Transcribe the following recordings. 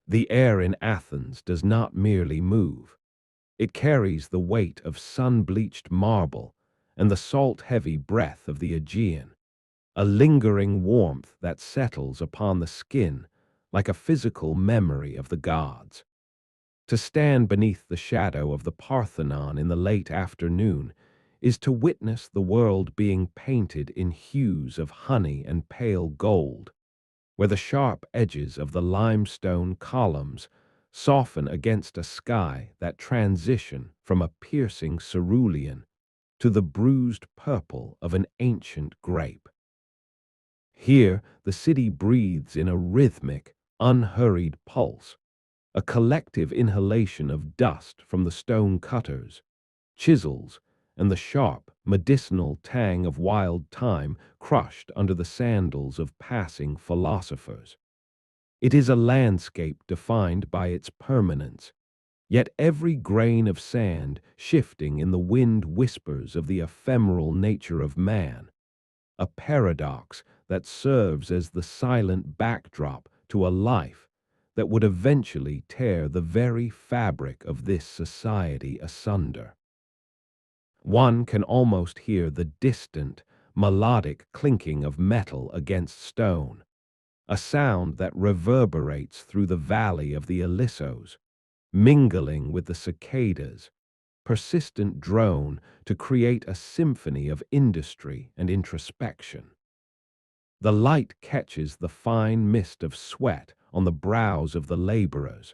The air in Athens does not merely move. It carries the weight of sun-bleached marble and the salt-heavy breath of the Aegean, a lingering warmth that settles upon the skin like a physical memory of the gods. To stand beneath the shadow of the Parthenon in the late afternoon is to witness the world being painted in hues of honey and pale gold, where the sharp edges of the limestone columns soften against a sky that transition from a piercing cerulean to the bruised purple of an ancient grape. Here, the city breathes in a rhythmic, unhurried pulse, a collective inhalation of dust from the stonecutters, chisels, and the sharp, medicinal tang of wild thyme crushed under the sandals of passing philosophers. It is a landscape defined by its permanence, yet every grain of sand shifting in the wind whispers of the ephemeral nature of man, a paradox that serves as the silent backdrop to a life that would eventually tear the very fabric of this society asunder. One can almost hear the distant, melodic clinking of metal against stone, a sound that reverberates through the valley of the Ilissos, mingling with the cicadas, persistent drone to create a symphony of industry and introspection. The light catches the fine mist of sweat on the brows of the laborers,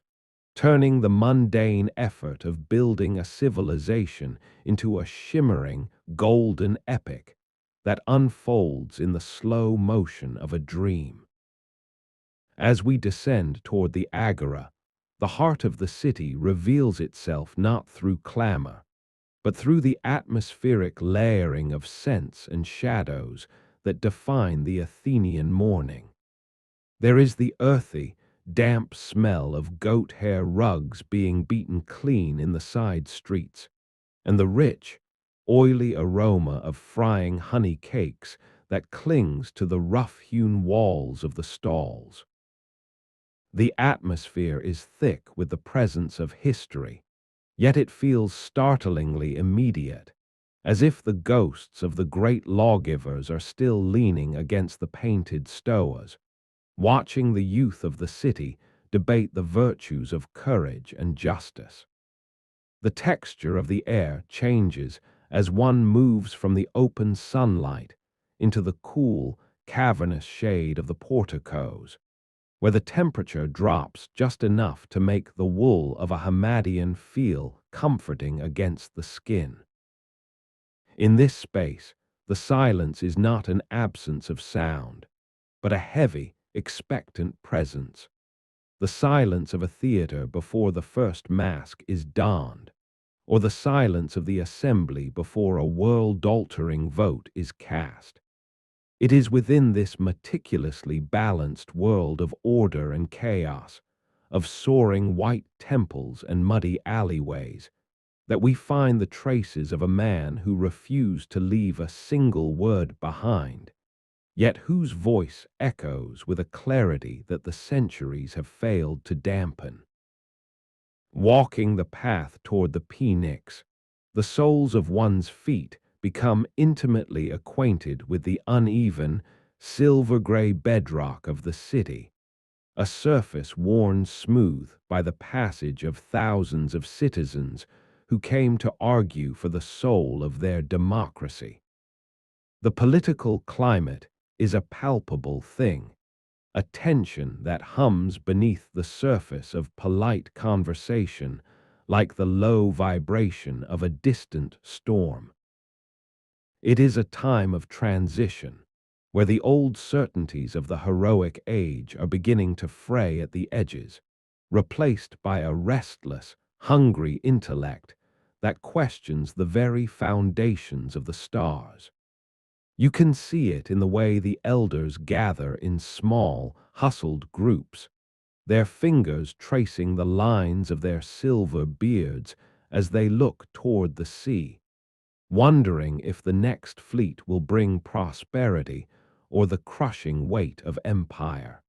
turning the mundane effort of building a civilization into a shimmering, golden epic that unfolds in the slow motion of a dream. As we descend toward the agora, the heart of the city reveals itself not through clamor, but through the atmospheric layering of scents and shadows that define the Athenian morning. There is the earthy, damp smell of goat hair rugs being beaten clean in the side streets, and the rich, oily aroma of frying honey cakes that clings to the rough-hewn walls of the stalls. The atmosphere is thick with the presence of history, yet it feels startlingly immediate, as if the ghosts of the great lawgivers are still leaning against the painted stoas, watching the youth of the city debate the virtues of courage and justice. The texture of the air changes as one moves from the open sunlight into the cool, cavernous shade of the porticos, where the temperature drops just enough to make the wool of a Hammadian feel comforting against the skin. In this space, the silence is not an absence of sound, but a heavy, expectant presence, the silence of a theater before the first mask is donned, or the silence of the assembly before a world-altering vote is cast. It is within this meticulously balanced world of order and chaos, of soaring white temples and muddy alleyways, that we find the traces of a man who refused to leave a single word behind, yet whose voice echoes with a clarity that the centuries have failed to dampen. Walking the path toward the Pnyx, the soles of one's feet become intimately acquainted with the uneven, silver-gray bedrock of the city, a surface worn smooth by the passage of thousands of citizens who came to argue for the soul of their democracy. The political climate is a palpable thing, a tension that hums beneath the surface of polite conversation like the low vibration of a distant storm. It is a time of transition, where the old certainties of the heroic age are beginning to fray at the edges, replaced by a restless, hungry intellect that questions the very foundations of the stars. You can see it in the way the elders gather in small, hustled groups, their fingers tracing the lines of their silver beards as they look toward the sea, wondering if the next fleet will bring prosperity or the crushing weight of empire.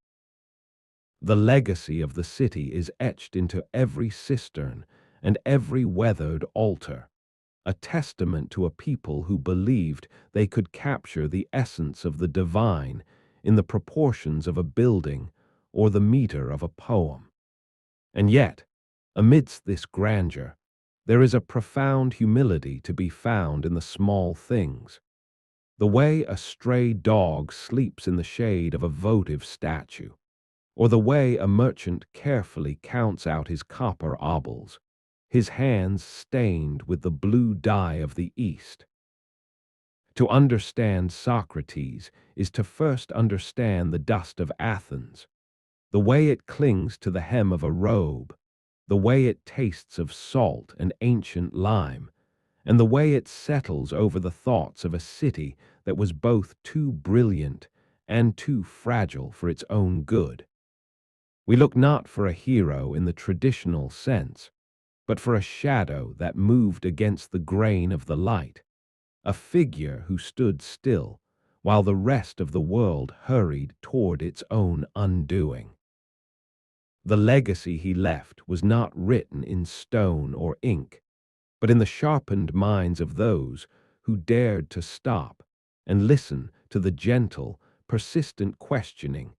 The legacy of the city is etched into every cistern and every weathered altar, a testament to a people who believed they could capture the essence of the divine in the proportions of a building or the meter of a poem. And yet, amidst this grandeur, there is a profound humility to be found in the small things. The way a stray dog sleeps in the shade of a votive statue, or the way a merchant carefully counts out his copper obols, his hands stained with the blue dye of the East. To understand Socrates is to first understand the dust of Athens, the way it clings to the hem of a robe, the way it tastes of salt and ancient lime, and the way it settles over the thoughts of a city that was both too brilliant and too fragile for its own good. We look not for a hero in the traditional sense, but for a shadow that moved against the grain of the light, a figure who stood still while the rest of the world hurried toward its own undoing. The legacy he left was not written in stone or ink, but in the sharpened minds of those who dared to stop and listen to the gentle, persistent questioning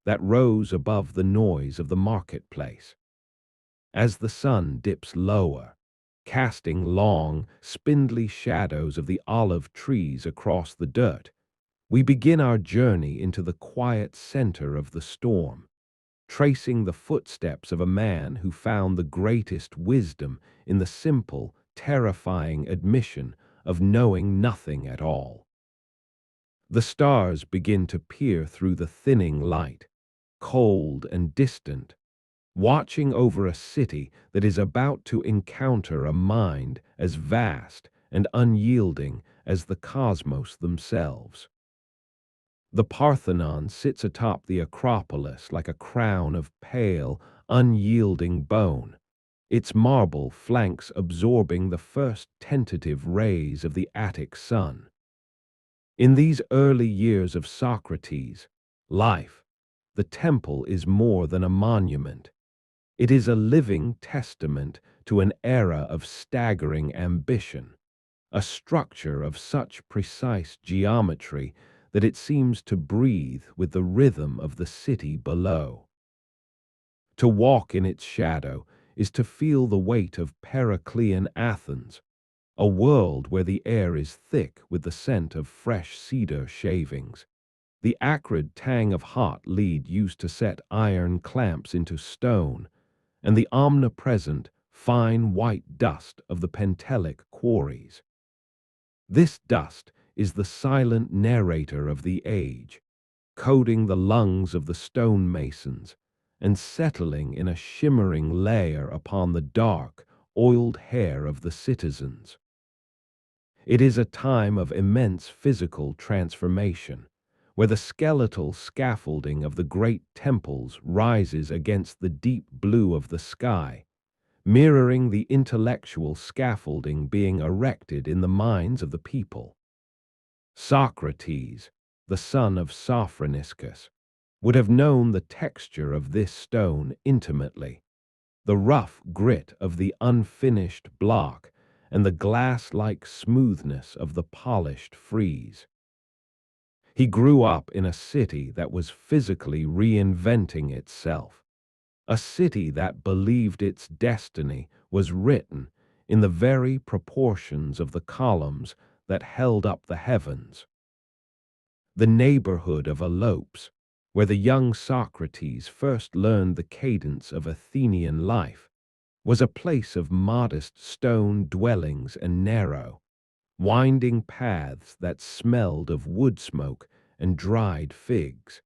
that rose above the noise of the marketplace. As the sun dips lower, casting long, spindly shadows of the olive trees across the dirt, we begin our journey into the quiet center of the storm, tracing the footsteps of a man who found the greatest wisdom in the simple, terrifying admission of knowing nothing at all. The stars begin to peer through the thinning light, cold and distant, watching over a city that is about to encounter a mind as vast and unyielding as the cosmos themselves. The Parthenon sits atop the Acropolis like a crown of pale, unyielding bone, its marble flanks absorbing the first tentative rays of the Attic sun. In these early years of Socrates' life, the temple is more than a monument. It is a living testament to an era of staggering ambition, a structure of such precise geometry that it seems to breathe with the rhythm of the city below. To walk in its shadow is to feel the weight of Periclean Athens, a world where the air is thick with the scent of fresh cedar shavings, the acrid tang of hot lead used to set iron clamps into stone, and the omnipresent, fine white dust of the Pentelic quarries. This dust is the silent narrator of the age, coating the lungs of the stonemasons and settling in a shimmering layer upon the dark, oiled hair of the citizens. It is a time of immense physical transformation, where the skeletal scaffolding of the great temples rises against the deep blue of the sky, mirroring the intellectual scaffolding being erected in the minds of the people. Socrates, the son of Sophroniscus, would have known the texture of this stone intimately, the rough grit of the unfinished block and the glass-like smoothness of the polished frieze. He grew up in a city that was physically reinventing itself, a city that believed its destiny was written in the very proportions of the columns that held up the heavens. The neighborhood of Elopes, where the young Socrates first learned the cadence of Athenian life, was a place of modest stone dwellings and narrow, winding paths that smelled of wood smoke and dried figs.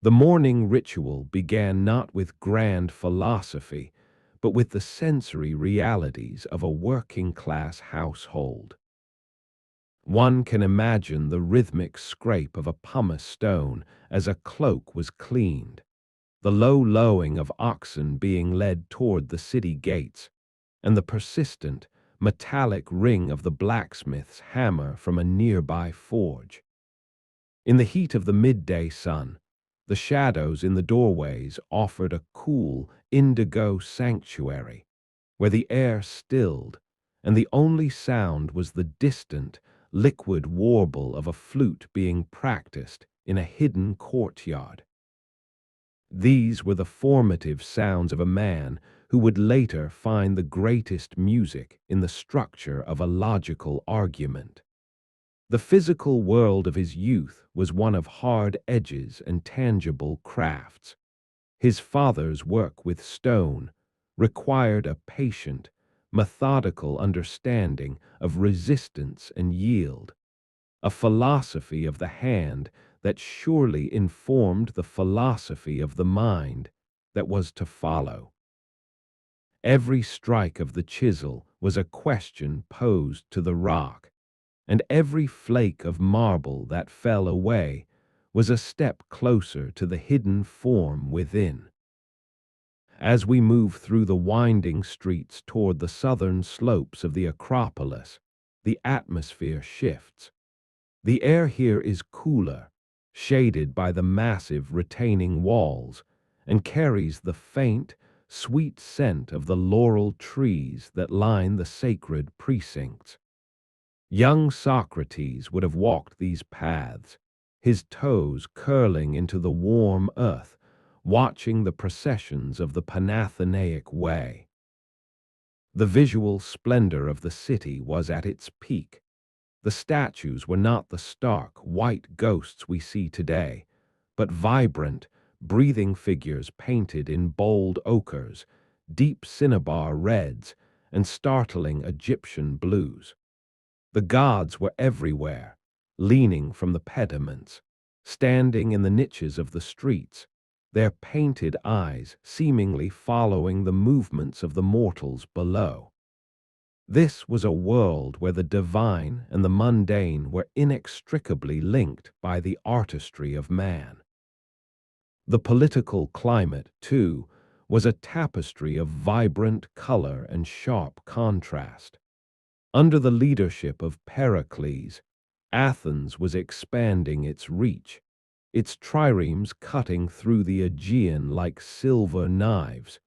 The morning ritual began not with grand philosophy, but with the sensory realities of a working-class household. One can imagine the rhythmic scrape of a pumice stone as a cloak was cleaned, the low lowing of oxen being led toward the city gates, and the persistent, metallic ring of the blacksmith's hammer from a nearby forge. In the heat of the midday sun, The shadows in the doorways offered a cool, indigo sanctuary, where the air stilled, and the only sound was the distant, liquid warble of a flute being practiced in a hidden courtyard. These were the formative sounds of a man who would later find the greatest music in the structure of a logical argument. The physical world of his youth was one of hard edges and tangible crafts. His father's work with stone required a patient, methodical understanding of resistance and yield, a philosophy of the hand that surely informed the philosophy of the mind that was to follow. Every strike of the chisel was a question posed to the rock, and every flake of marble that fell away was a step closer to the hidden form within. As we move through the winding streets toward the southern slopes of the Acropolis, the atmosphere shifts. The air here is cooler, shaded by the massive retaining walls, and carries the faint, sweet scent of the laurel trees that line the sacred precincts. Young Socrates would have walked these paths, his toes curling into the warm earth, watching the processions of the Panathenaic Way. The visual splendor of the city was at its peak. The statues were not the stark, white ghosts we see today, but vibrant, breathing figures painted in bold ochres, deep cinnabar reds, and startling Egyptian blues. The gods were everywhere, leaning from the pediments, standing in the niches of the streets, their painted eyes seemingly following the movements of the mortals below. This was a world where the divine and the mundane were inextricably linked by the artistry of man. The political climate, too, was a tapestry of vibrant color and sharp contrast. Under the leadership of Pericles, Athens was expanding its reach, its triremes cutting through the Aegean like silver knives,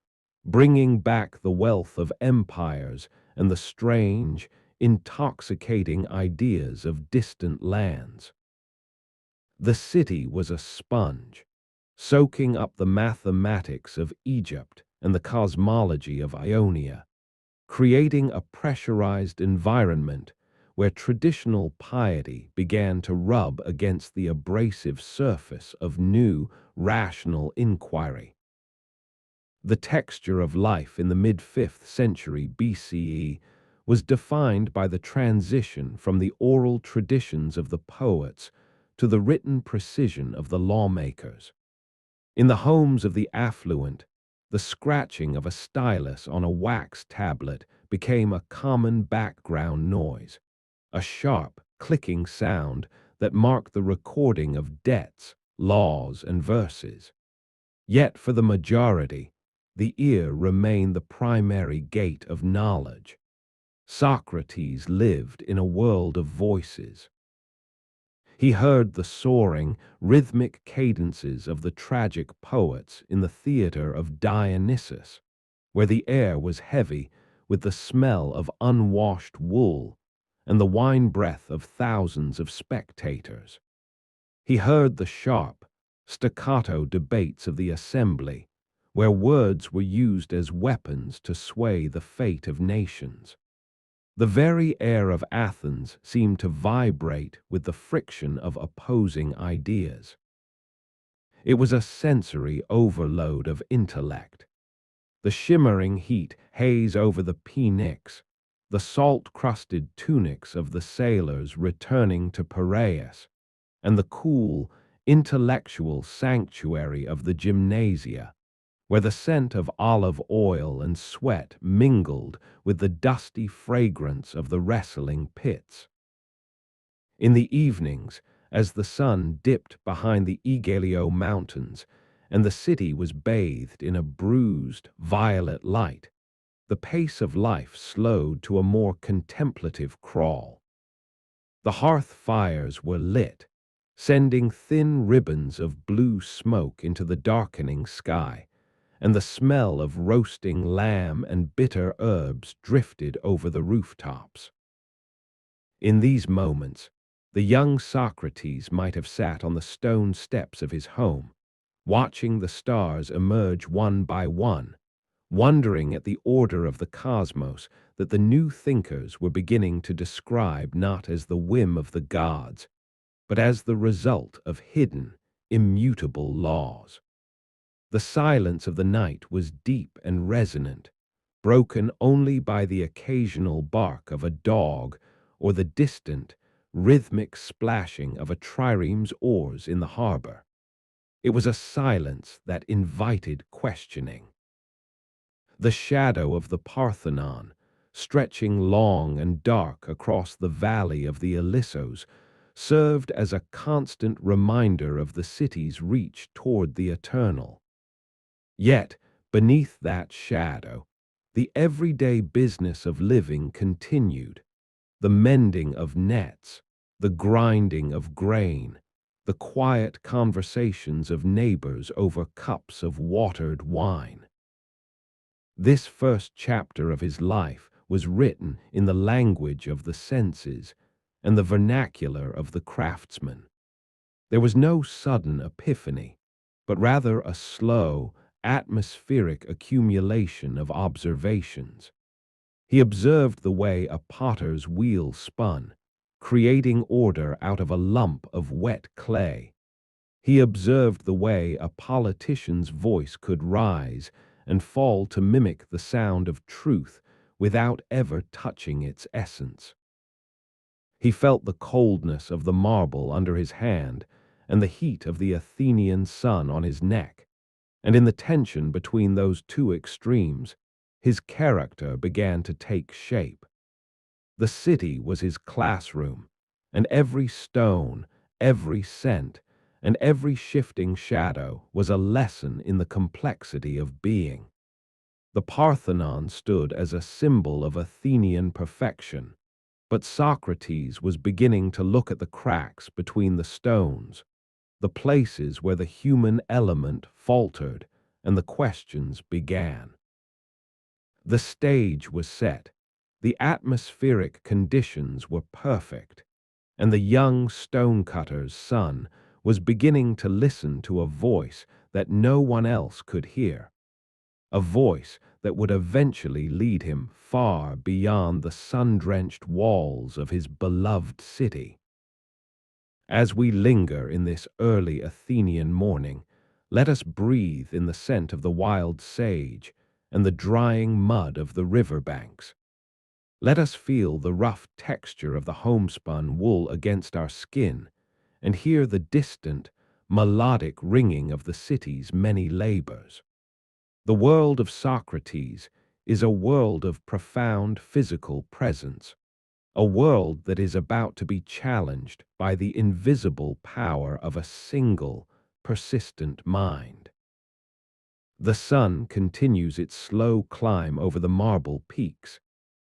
bringing back the wealth of empires and the strange, intoxicating ideas of distant lands. The city was a sponge, soaking up the mathematics of Egypt and the cosmology of Ionia, creating a pressurized environment where traditional piety began to rub against the abrasive surface of new, rational inquiry. The texture of life in the mid-5th century BCE was defined by the transition from the oral traditions of the poets to the written precision of the lawmakers. In the homes of the affluent, the scratching of a stylus on a wax tablet became a common background noise, a sharp, clicking sound that marked the recording of debts, laws, and verses. Yet for the majority, the ear remained the primary gate of knowledge. Socrates lived in a world of voices. He heard the soaring, rhythmic cadences of the tragic poets in the theater of Dionysus, where the air was heavy with the smell of unwashed wool and the wine breath of thousands of spectators. He heard the sharp, staccato debates of the assembly, where words were used as weapons to sway the fate of nations. The very air of Athens seemed to vibrate with the friction of opposing ideas. It was a sensory overload of intellect. The shimmering heat haze over the Pnyx, the salt-crusted tunics of the sailors returning to Piraeus, and the cool, intellectual sanctuary of the gymnasia, where the scent of olive oil and sweat mingled with the dusty fragrance of the wrestling pits. In the evenings, as the sun dipped behind the Aegean mountains and the city was bathed in a bruised, violet light, the pace of life slowed to a more contemplative crawl. The hearth fires were lit, sending thin ribbons of blue smoke into the darkening sky, and the smell of roasting lamb and bitter herbs drifted over the rooftops. In these moments, the young Socrates might have sat on the stone steps of his home, watching the stars emerge one by one, wondering at the order of the cosmos that the new thinkers were beginning to describe not as the whim of the gods, but as the result of hidden, immutable laws. The silence of the night was deep and resonant, broken only by the occasional bark of a dog or the distant, rhythmic splashing of a trireme's oars in the harbor. It was a silence that invited questioning. The shadow of the Parthenon, stretching long and dark across the valley of the Ilissos, served as a constant reminder of the city's reach toward the eternal. Yet, beneath that shadow, the everyday business of living continued, the mending of nets, the grinding of grain, the quiet conversations of neighbors over cups of watered wine. This first chapter of his life was written in the language of the senses and the vernacular of the craftsman. There was no sudden epiphany, but rather a slow, atmospheric accumulation of observations. He observed the way a potter's wheel spun, creating order out of a lump of wet clay. He observed the way a politician's voice could rise and fall to mimic the sound of truth without ever touching its essence. He felt the coldness of the marble under his hand and the heat of the Athenian sun on his neck, and in the tension between those two extremes, his character began to take shape. The city was his classroom, and every stone, every scent, and every shifting shadow was a lesson in the complexity of being. The Parthenon stood as a symbol of Athenian perfection, but Socrates was beginning to look at the cracks between the stones, the places where the human element faltered and the questions began. The stage was set, the atmospheric conditions were perfect, and the young stonecutter's son was beginning to listen to a voice that no one else could hear, a voice that would eventually lead him far beyond the sun-drenched walls of his beloved city. As we linger in this early Athenian morning, let us breathe in the scent of the wild sage and the drying mud of the river banks. Let us feel the rough texture of the homespun wool against our skin and hear the distant, melodic ringing of the city's many labors. The world of Socrates is a world of profound physical presence, a world that is about to be challenged by the invisible power of a single, persistent mind. The sun continues its slow climb over the marble peaks,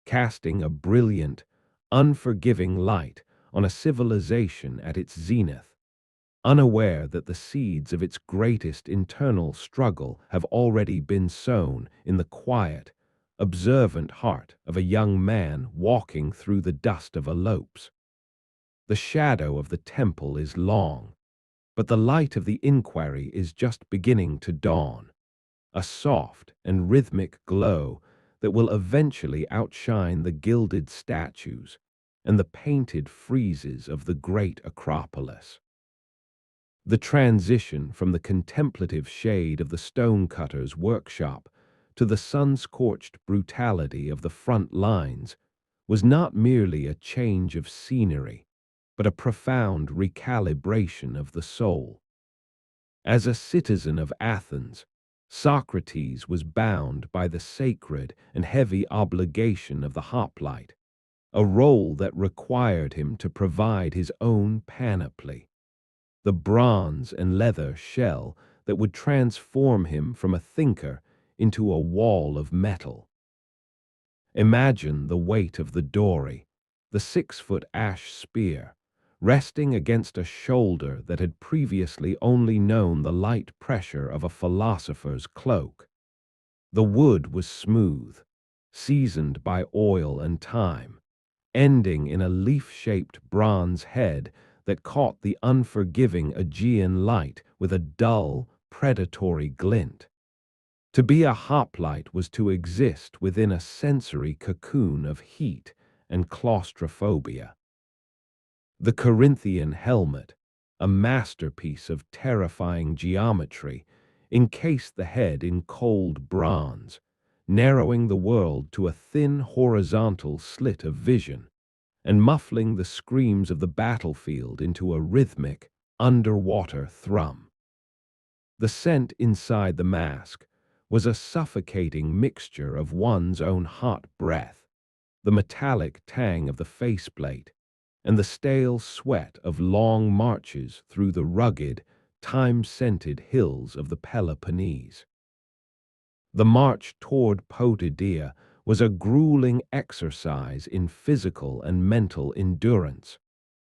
casting a brilliant, unforgiving light on a civilization at its zenith, unaware that the seeds of its greatest internal struggle have already been sown in the quiet, observant heart of a young man walking through the dust of elopes. The shadow of the temple is long, but the light of the inquiry is just beginning to dawn, a soft and rhythmic glow that will eventually outshine the gilded statues and the painted friezes of the great Acropolis. The transition from the contemplative shade of the stonecutter's workshop to the sun-scorched brutality of the front lines was not merely a change of scenery, but a profound recalibration of the soul. As a citizen of Athens, Socrates was bound by the sacred and heavy obligation of the hoplite, a role that required him to provide his own panoply, the bronze and leather shell that would transform him from a thinker into a wall of metal. Imagine the weight of the dory, the 6-foot ash spear, resting against a shoulder that had previously only known the light pressure of a philosopher's cloak. The wood was smooth, seasoned by oil and time, ending in a leaf-shaped bronze head that caught the unforgiving Aegean light with a dull, predatory glint. To be a hoplite was to exist within a sensory cocoon of heat and claustrophobia. The Corinthian helmet, a masterpiece of terrifying geometry, encased the head in cold bronze, narrowing the world to a thin horizontal slit of vision, and muffling the screams of the battlefield into a rhythmic, underwater thrum. The scent inside the mask was a suffocating mixture of one's own hot breath, the metallic tang of the faceplate, and the stale sweat of long marches through the rugged, time-scented hills of the Peloponnese. The march toward Potidaean was a grueling exercise in physical and mental endurance,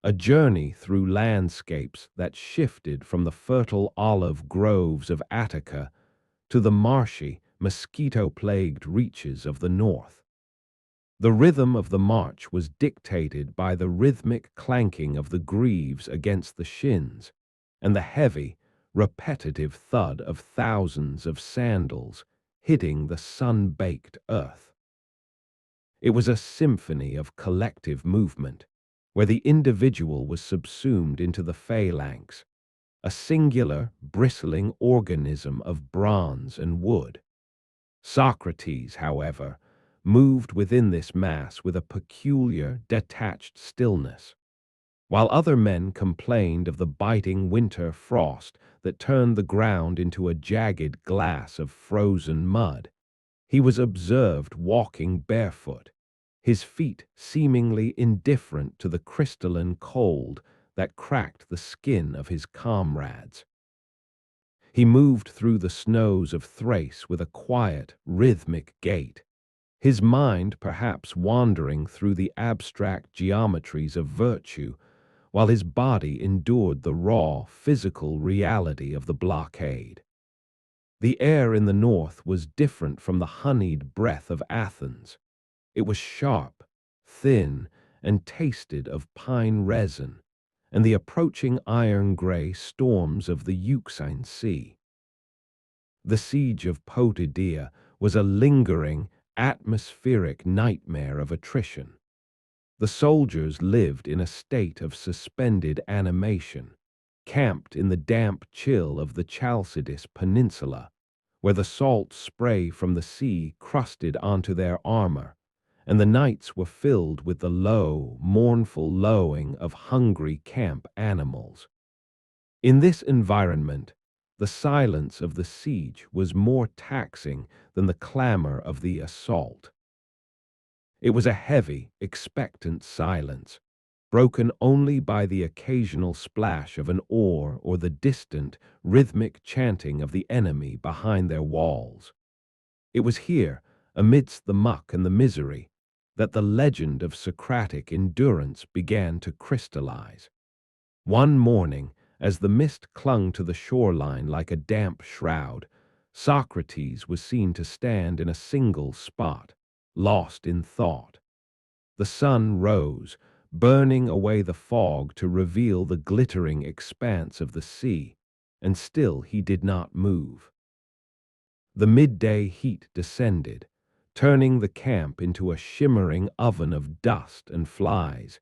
a journey through landscapes that shifted from the fertile olive groves of Attica to the marshy, mosquito-plagued reaches of the north. The rhythm of the march was dictated by the rhythmic clanking of the greaves against the shins and the heavy, repetitive thud of thousands of sandals hitting the sun-baked earth. It was a symphony of collective movement, where the individual was subsumed into the phalanx, a singular, bristling organism of bronze and wood. Socrates, however, moved within this mass with a peculiar, detached stillness. While other men complained of the biting winter frost that turned the ground into a jagged glass of frozen mud, he was observed walking barefoot, his feet seemingly indifferent to the crystalline cold that cracked the skin of his comrades. He moved through the snows of Thrace with a quiet, rhythmic gait, his mind perhaps wandering through the abstract geometries of virtue, while his body endured the raw, physical reality of the blockade. The air in the north was different from the honeyed breath of Athens. It was sharp, thin, and tasted of pine resin, and the approaching iron-gray storms of the Euxine Sea. The siege of Potidaean was a lingering, atmospheric nightmare of attrition. The soldiers lived in a state of suspended animation, camped in the damp chill of the Chalcidice Peninsula, where the salt spray from the sea crusted onto their armor, and the nights were filled with the low, mournful lowing of hungry camp animals. In this environment, the silence of the siege was more taxing than the clamor of the assault. It was a heavy, expectant silence, broken only by the occasional splash of an oar or the distant, rhythmic chanting of the enemy behind their walls. It was here, amidst the muck and the misery, that the legend of Socratic endurance began to crystallize. One morning, as the mist clung to the shoreline like a damp shroud, Socrates was seen to stand in a single spot, lost in thought. The sun rose, burning away the fog to reveal the glittering expanse of the sea, and still he did not move. The midday heat descended, turning the camp into a shimmering oven of dust and flies,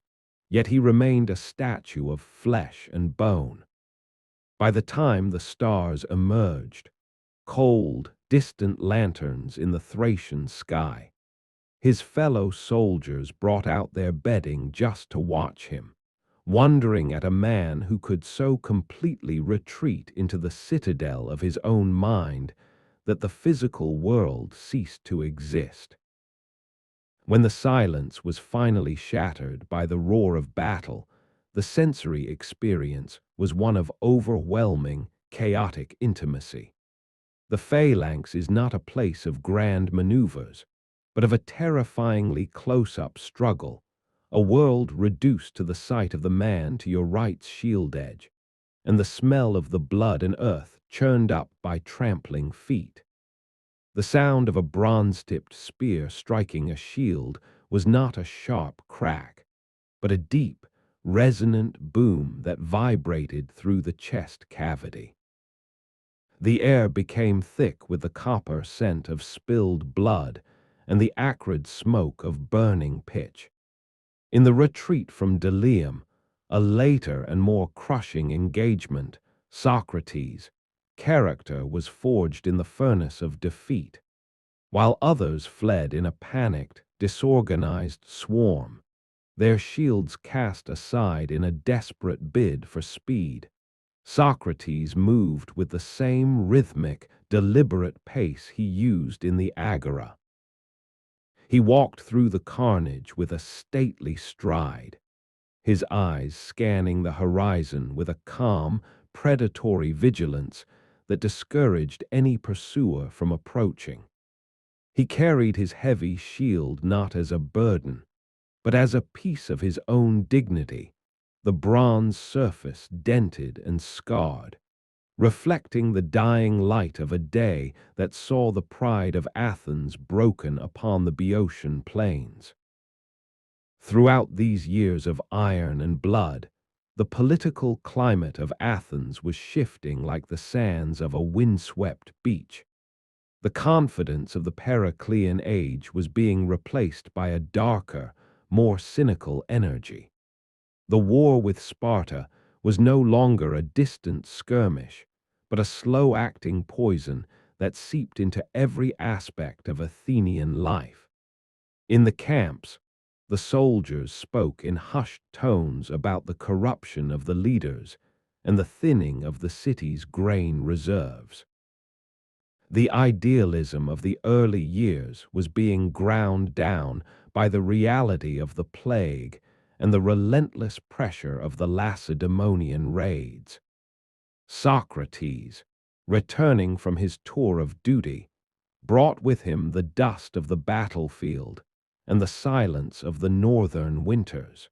yet he remained a statue of flesh and bone. By the time the stars emerged, cold, distant lanterns in the Thracian sky, his fellow soldiers brought out their bedding just to watch him, wondering at a man who could so completely retreat into the citadel of his own mind that the physical world ceased to exist. When the silence was finally shattered by the roar of battle, the sensory experience was one of overwhelming, chaotic intimacy. The phalanx is not a place of grand maneuvers, but of a terrifyingly close-up struggle, a world reduced to the sight of the man to your right's shield edge, and the smell of the blood and earth churned up by trampling feet. The sound of a bronze-tipped spear striking a shield was not a sharp crack, but a deep, resonant boom that vibrated through the chest cavity. The air became thick with the copper scent of spilled blood and the acrid smoke of burning pitch. In the retreat from Delium, a later and more crushing engagement, Socrates' character was forged in the furnace of defeat, while others fled in a panicked, disorganized swarm, their shields cast aside in a desperate bid for speed. Socrates moved with the same rhythmic, deliberate pace he used in the agora. He walked through the carnage with a stately stride, his eyes scanning the horizon with a calm, predatory vigilance that discouraged any pursuer from approaching. He carried his heavy shield not as a burden, but as a piece of his own dignity, the bronze surface dented and scarred, reflecting the dying light of a day that saw the pride of Athens broken upon the Boeotian plains. Throughout these years of iron and blood, the political climate of Athens was shifting like the sands of a windswept beach. The confidence of the Periclean age was being replaced by a darker, more cynical energy. The war with Sparta was no longer a distant skirmish, but a slow-acting poison that seeped into every aspect of Athenian life. In the camps, the soldiers spoke in hushed tones about the corruption of the leaders and the thinning of the city's grain reserves. The idealism of the early years was being ground down by the reality of the plague and the relentless pressure of the Lacedaemonian raids. Socrates, returning from his tour of duty, brought with him the dust of the battlefield and the silence of the northern winters.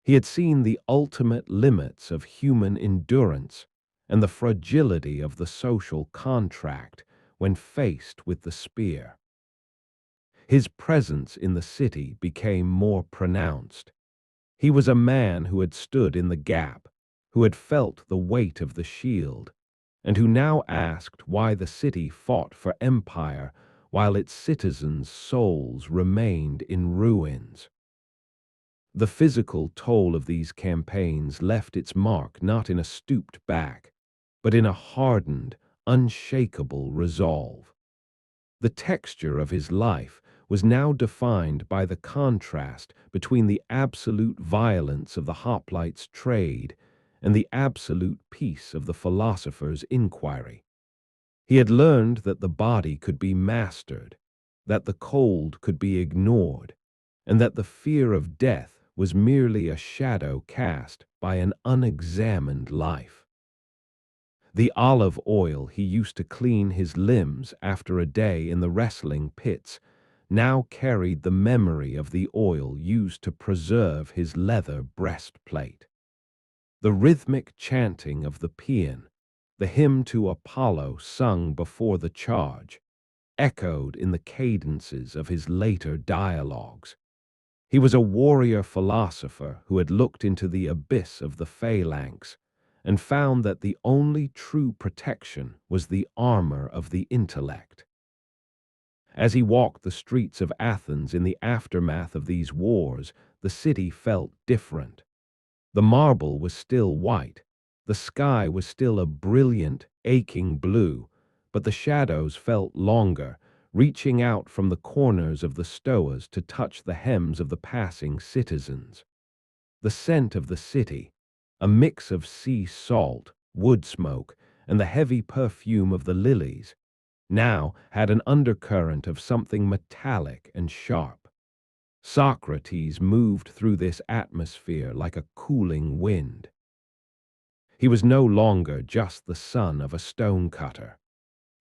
He had seen the ultimate limits of human endurance and the fragility of the social contract when faced with the spear. His presence in the city became more pronounced. He was a man who had stood in the gap, who had felt the weight of the shield, and who now asked why the city fought for empire while its citizens' souls remained in ruins. The physical toll of these campaigns left its mark not in a stooped back, but in a hardened, unshakable resolve. The texture of his life was now defined by the contrast between the absolute violence of the hoplites' trade and the absolute peace of the philosopher's inquiry. He had learned that the body could be mastered, that the cold could be ignored, and that the fear of death was merely a shadow cast by an unexamined life. The olive oil he used to clean his limbs after a day in the wrestling pits now carried the memory of the oil used to preserve his leather breastplate. The rhythmic chanting of the paean, the hymn to Apollo sung before the charge, echoed in the cadences of his later dialogues. He was a warrior philosopher who had looked into the abyss of the phalanx and found that the only true protection was the armor of the intellect. As he walked the streets of Athens in the aftermath of these wars, the city felt different. The marble was still white, the sky was still a brilliant, aching blue, but the shadows felt longer, reaching out from the corners of the stoas to touch the hems of the passing citizens. The scent of the city, a mix of sea salt, wood smoke, and the heavy perfume of the lilies, now had an undercurrent of something metallic and sharp. Socrates moved through this atmosphere like a cooling wind. He was no longer just the son of a stonecutter.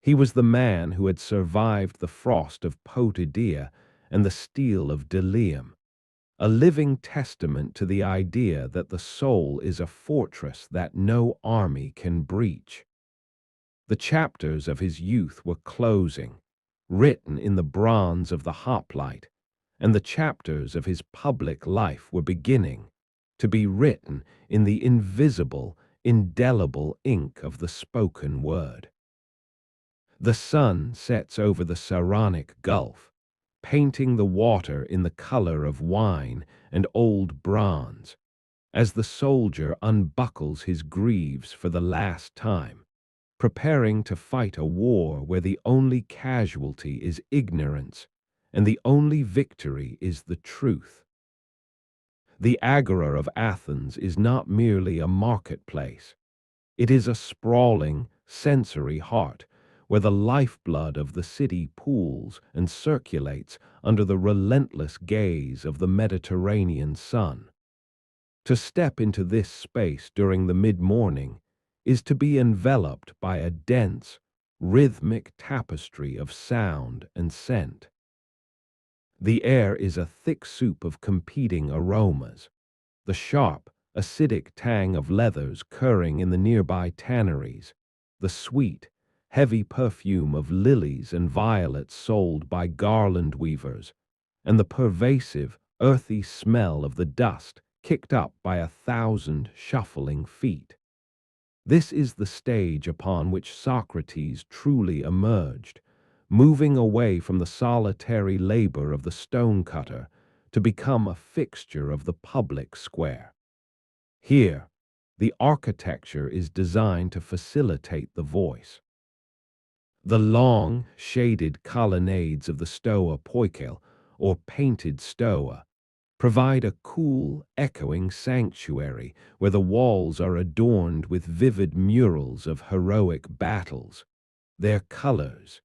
He was the man who had survived the frost of Potidaean and the steel of Delium. a living testament to the idea that the soul is a fortress that no army can breach. The chapters of his youth were closing, written in the bronze of the hoplite, and the chapters of his public life were beginning to be written in the invisible, indelible ink of the spoken word. The sun sets over the Saronic Gulf, painting the water in the color of wine and old bronze, as the soldier unbuckles his greaves for the last time, preparing to fight a war where the only casualty is ignorance and the only victory is the truth. The Agora of Athens is not merely a marketplace. It is a sprawling, sensory heart where the lifeblood of the city pools and circulates under the relentless gaze of the Mediterranean sun. To step into this space during the mid-morning is to be enveloped by a dense, rhythmic tapestry of sound and scent. The air is a thick soup of competing aromas, the sharp, acidic tang of leathers curring in the nearby tanneries, the sweet, heavy perfume of lilies and violets sold by garland weavers, and the pervasive, earthy smell of the dust kicked up by 1,000 shuffling feet. This is the stage upon which Socrates truly emerged, moving away from the solitary labor of the stonecutter to become a fixture of the public square. Here, the architecture is designed to facilitate the voice. The long, shaded colonnades of the stoa poikile, or painted stoa, provide a cool, echoing sanctuary where the walls are adorned with vivid murals of heroic battles. Their colors,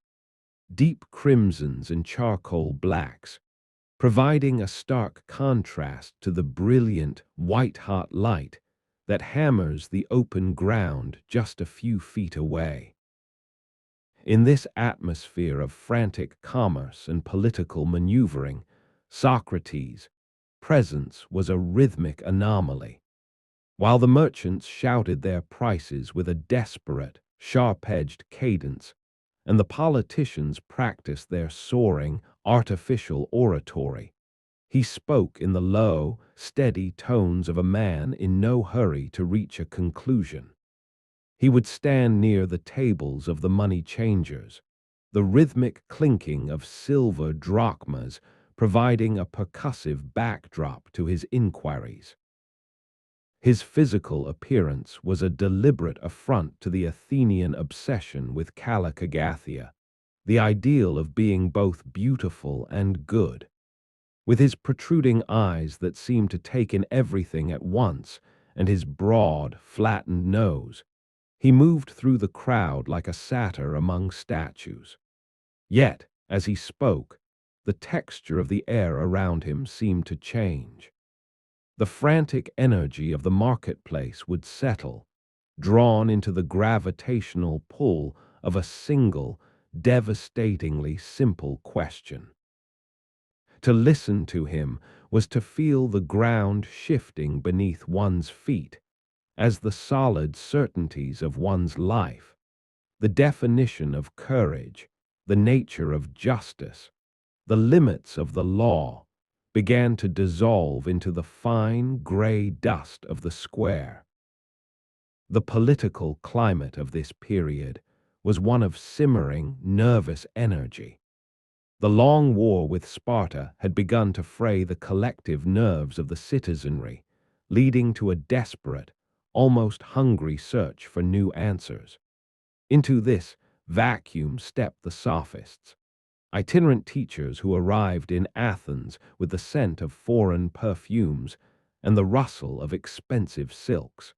deep crimsons and charcoal blacks, providing a stark contrast to the brilliant, white-hot light that hammers the open ground just a few feet away. In this atmosphere of frantic commerce and political maneuvering, Socrates' presence was a rhythmic anomaly. While the merchants shouted their prices with a desperate, sharp-edged cadence, and the politicians practiced their soaring, artificial oratory, he spoke in the low, steady tones of a man in no hurry to reach a conclusion. He would stand near the tables of the money changers, the rhythmic clinking of silver drachmas providing a percussive backdrop to his inquiries. His physical appearance was a deliberate affront to the Athenian obsession with kallikagathia, the ideal of being both beautiful and good. With his protruding eyes that seemed to take in everything at once and his broad, flattened nose, he moved through the crowd like a satyr among statues. Yet, as he spoke, the texture of the air around him seemed to change. The frantic energy of the marketplace would settle, drawn into the gravitational pull of a single, devastatingly simple question. To listen to him was to feel the ground shifting beneath one's feet, as the solid certainties of one's life, the definition of courage, the nature of justice, the limits of the law, began to dissolve into the fine gray dust of the square. The political climate of this period was one of simmering, nervous energy. The long war with Sparta had begun to fray the collective nerves of the citizenry, leading to a desperate, almost hungry search for new answers. Into this vacuum stepped the sophists, itinerant teachers who arrived in Athens with the scent of foreign perfumes and the rustle of expensive silks.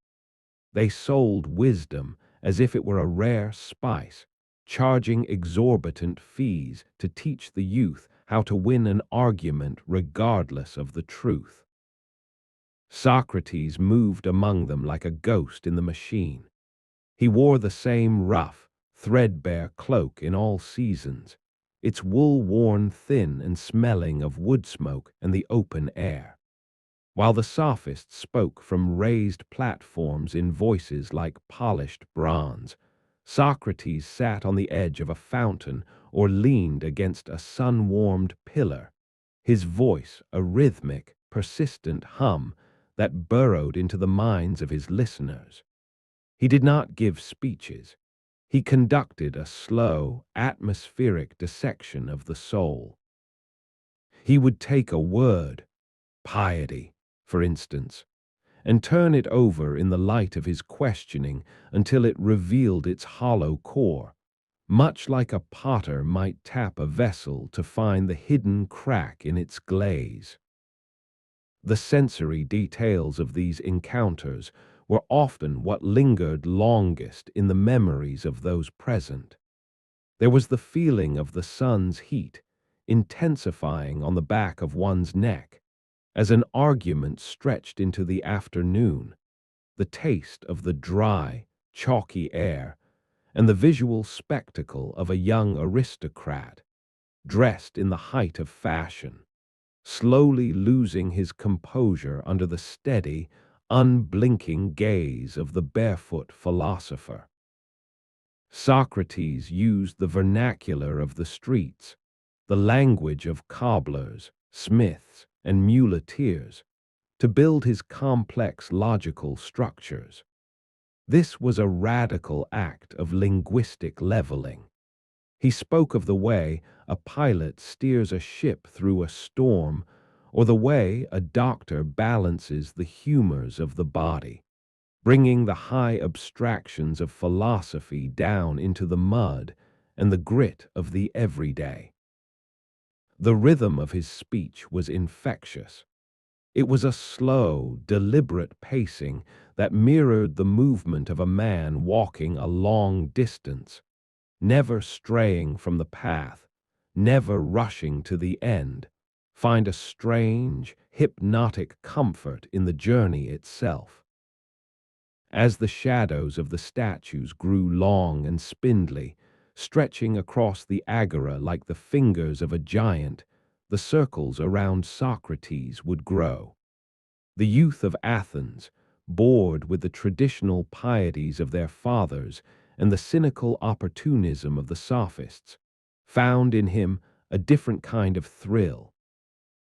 They sold wisdom as if it were a rare spice, charging exorbitant fees to teach the youth how to win an argument regardless of the truth. Socrates moved among them like a ghost in the machine. He wore the same rough, threadbare cloak in all seasons, its wool worn thin and smelling of woodsmoke and the open air. while the sophists spoke from raised platforms in voices like polished bronze. Socrates sat on the edge of a fountain or leaned against a sun-warmed pillar, his voice a rhythmic, persistent hum that burrowed into the minds of his listeners. He did not give speeches. He conducted a slow, atmospheric dissection of the soul. He would take a word, piety, for instance, and turn it over in the light of his questioning until it revealed its hollow core, much like a potter might tap a vessel to find the hidden crack in its glaze. The sensory details of these encounters were often what lingered longest in the memories of those present. There was the feeling of the sun's heat intensifying on the back of one's neck as an argument stretched into the afternoon, the taste of the dry, chalky air, and the visual spectacle of a young aristocrat, dressed in the height of fashion, slowly losing his composure under the steady, unblinking gaze of the barefoot philosopher. Socrates used the vernacular of the streets, the language of cobblers, smiths, and muleteers, to build his complex logical structures. This was a radical act of linguistic leveling. He spoke of the way a pilot steers a ship through a storm, or the way a doctor balances the humors of the body, bringing the high abstractions of philosophy down into the mud and the grit of the everyday. The rhythm of his speech was infectious. It was a slow, deliberate pacing that mirrored the movement of a man walking a long distance, never straying from the path, never rushing to the end. Find a strange, hypnotic comfort in the journey itself. As the shadows of the statues grew long and spindly, stretching across the agora like the fingers of a giant, the circles around Socrates would grow. The youth of Athens, bored with the traditional pieties of their fathers and the cynical opportunism of the sophists, found in him a different kind of thrill.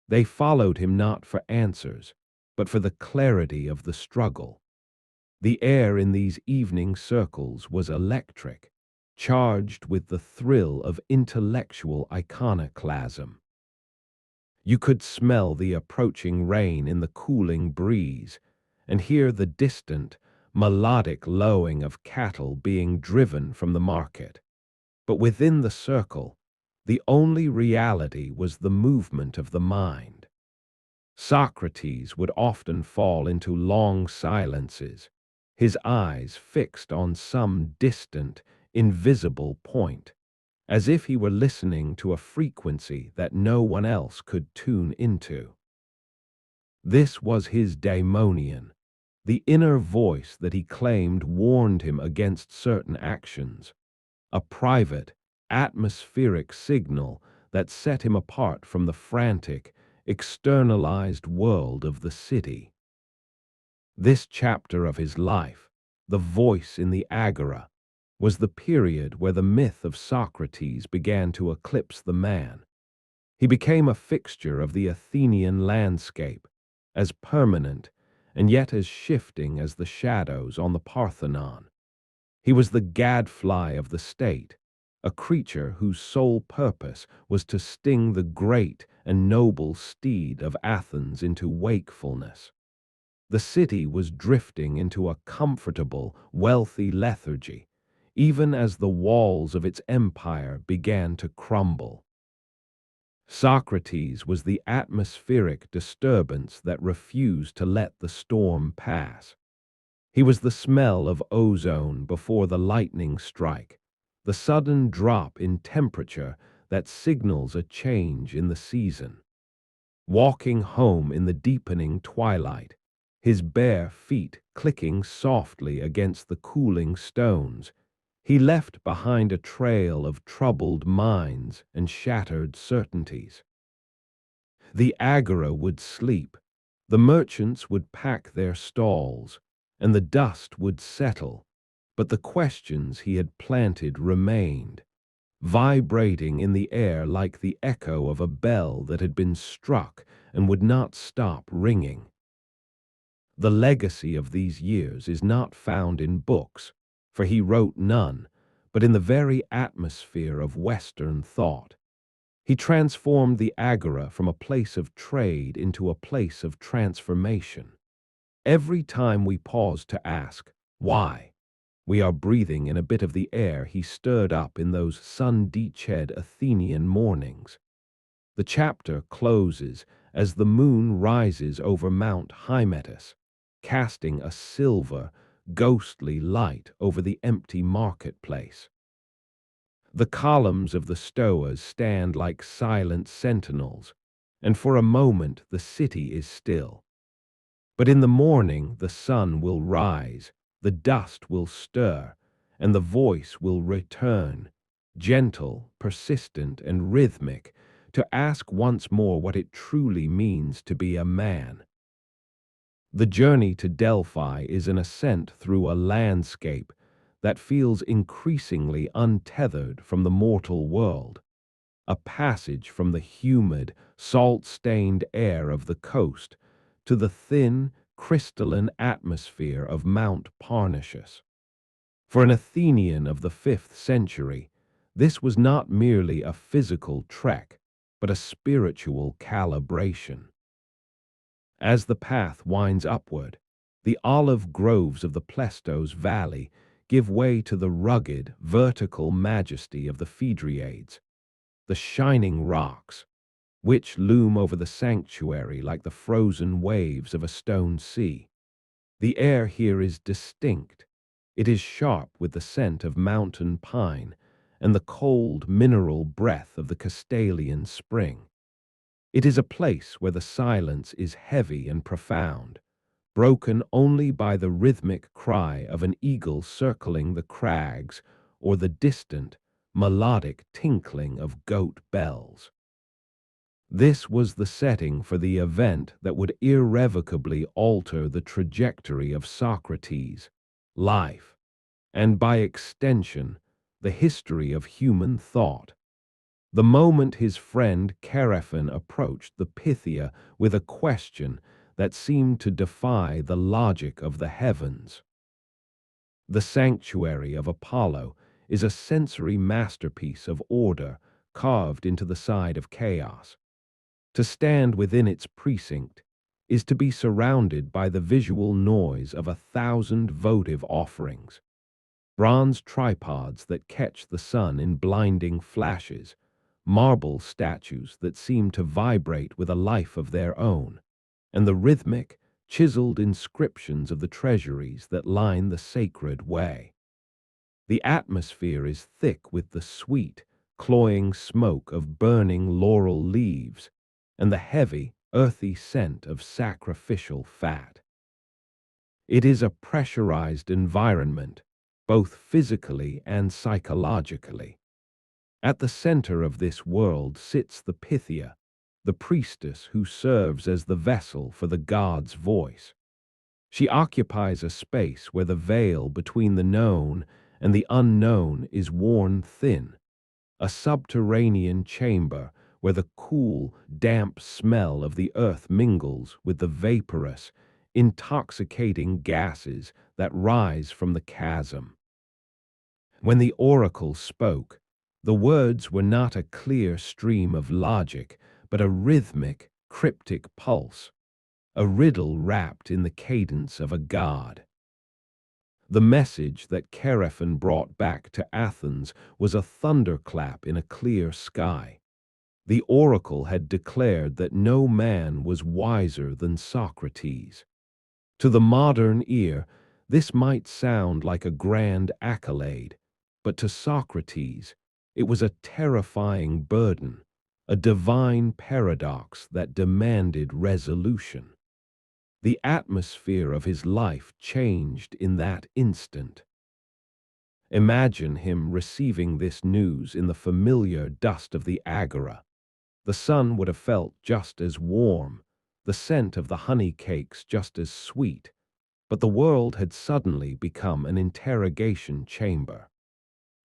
They followed him not for answers, but for the clarity of the struggle. The air in these evening circles was electric, charged with the thrill of intellectual iconoclasm. You could smell the approaching rain in the cooling breeze and hear the distant, melodic lowing of cattle being driven from the market. But within the circle, the only reality was the movement of the mind. Socrates would often fall into long silences, his eyes fixed on some distant, invisible point, as if he were listening to a frequency that no one else could tune into. This was his daemonion, the inner voice that he claimed warned him against certain actions, a private, atmospheric signal that set him apart from the frantic, externalized world of the city. This chapter of his life, the voice in the agora, was the period where the myth of Socrates began to eclipse the man. He became a fixture of the Athenian landscape, as permanent and yet as shifting as the shadows on the Parthenon. He was the gadfly of the state, a creature whose sole purpose was to sting the great and noble steed of Athens into wakefulness. The city was drifting into a comfortable, wealthy lethargy, even as the walls of its empire began to crumble. Socrates was the atmospheric disturbance that refused to let the storm pass. He was the smell of ozone before the lightning strike, the sudden drop in temperature that signals a change in the season. Walking home in the deepening twilight, his bare feet clicking softly against the cooling stones, he left behind a trail of troubled minds and shattered certainties. The agora would sleep, The merchants would pack their stalls, and the dust would settle, but the questions he had planted remained, vibrating in the air like the echo of a bell that had been struck and would not stop ringing. The legacy of these years is not found in books, for he wrote none, but in the very atmosphere of Western thought. He transformed the agora from a place of trade into a place of transformation. Every time we pause to ask, why? We are breathing in a bit of the air he stirred up in those sun-drenched Athenian mornings. The chapter closes as the moon rises over Mount Hymettus, casting a silver, ghostly light over the empty marketplace. The columns of the stoas stand like silent sentinels, and for a moment the city is still. But in the morning the sun will rise, the dust will stir, and the voice will return, gentle, persistent, and rhythmic, to ask once more what it truly means to be a man. The journey to Delphi is an ascent through a landscape that feels increasingly untethered from the mortal world, a passage from the humid, salt-stained air of the coast to the thin, crystalline atmosphere of Mount Parnassus. For an Athenian of the 5th century, this was not merely a physical trek, but a spiritual calibration. As the path winds upward, the olive groves of the Plestos Valley give way to the rugged, vertical majesty of the Phaedriades, the shining rocks, which loom over the sanctuary like the frozen waves of a stone sea. The air here is distinct. It is sharp with the scent of mountain pine and the cold mineral breath of the Castalian spring. It is a place where the silence is heavy and profound, broken only by the rhythmic cry of an eagle circling the crags or the distant, melodic tinkling of goat bells. This was the setting for the event that would irrevocably alter the trajectory of Socrates' life, and by extension, the history of human thought. The moment his friend Chaerephon approached the Pythia with a question that seemed to defy the logic of the heavens. The sanctuary of Apollo is a sensory masterpiece of order carved into the side of chaos. To stand within its precinct is to be surrounded by the visual noise of 1,000 votive offerings, bronze tripods that catch the sun in blinding flashes, marble statues that seem to vibrate with a life of their own, and the rhythmic, chiseled inscriptions of the treasuries that line the sacred way. The atmosphere is thick with the sweet, cloying smoke of burning laurel leaves and the heavy, earthy scent of sacrificial fat. It is a pressurized environment, both physically and psychologically. At the center of this world sits the Pythia, the priestess who serves as the vessel for the god's voice. She occupies a space where the veil between the known and the unknown is worn thin, a subterranean chamber where the cool, damp smell of the earth mingles with the vaporous, intoxicating gases that rise from the chasm. When the oracle spoke, the words were not a clear stream of logic, but a rhythmic, cryptic pulse, a riddle wrapped in the cadence of a god. The message that Chaerephon brought back to Athens was a thunderclap in a clear sky. The oracle had declared that no man was wiser than Socrates. To the modern ear, this might sound like a grand accolade, but to Socrates, it was a terrifying burden, a divine paradox that demanded resolution. The atmosphere of his life changed in that instant. Imagine him receiving this news in the familiar dust of the agora. The sun would have felt just as warm, the scent of the honey cakes just as sweet, but the world had suddenly become an interrogation chamber.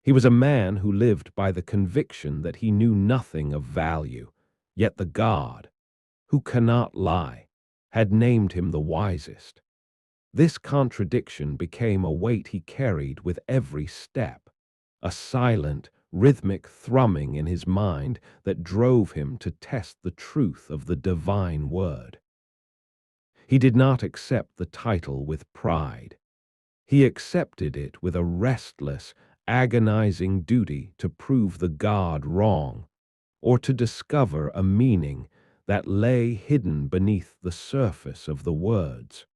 He was a man who lived by the conviction that he knew nothing of value, yet the God, who cannot lie, had named him the wisest. This contradiction became a weight he carried with every step, a silent, rhythmic thrumming in his mind that drove him to test the truth of the divine word. He did not accept the title with pride. He accepted it with a restless, agonizing duty to prove the God wrong, or to discover a meaning that lay hidden beneath the surface of the words.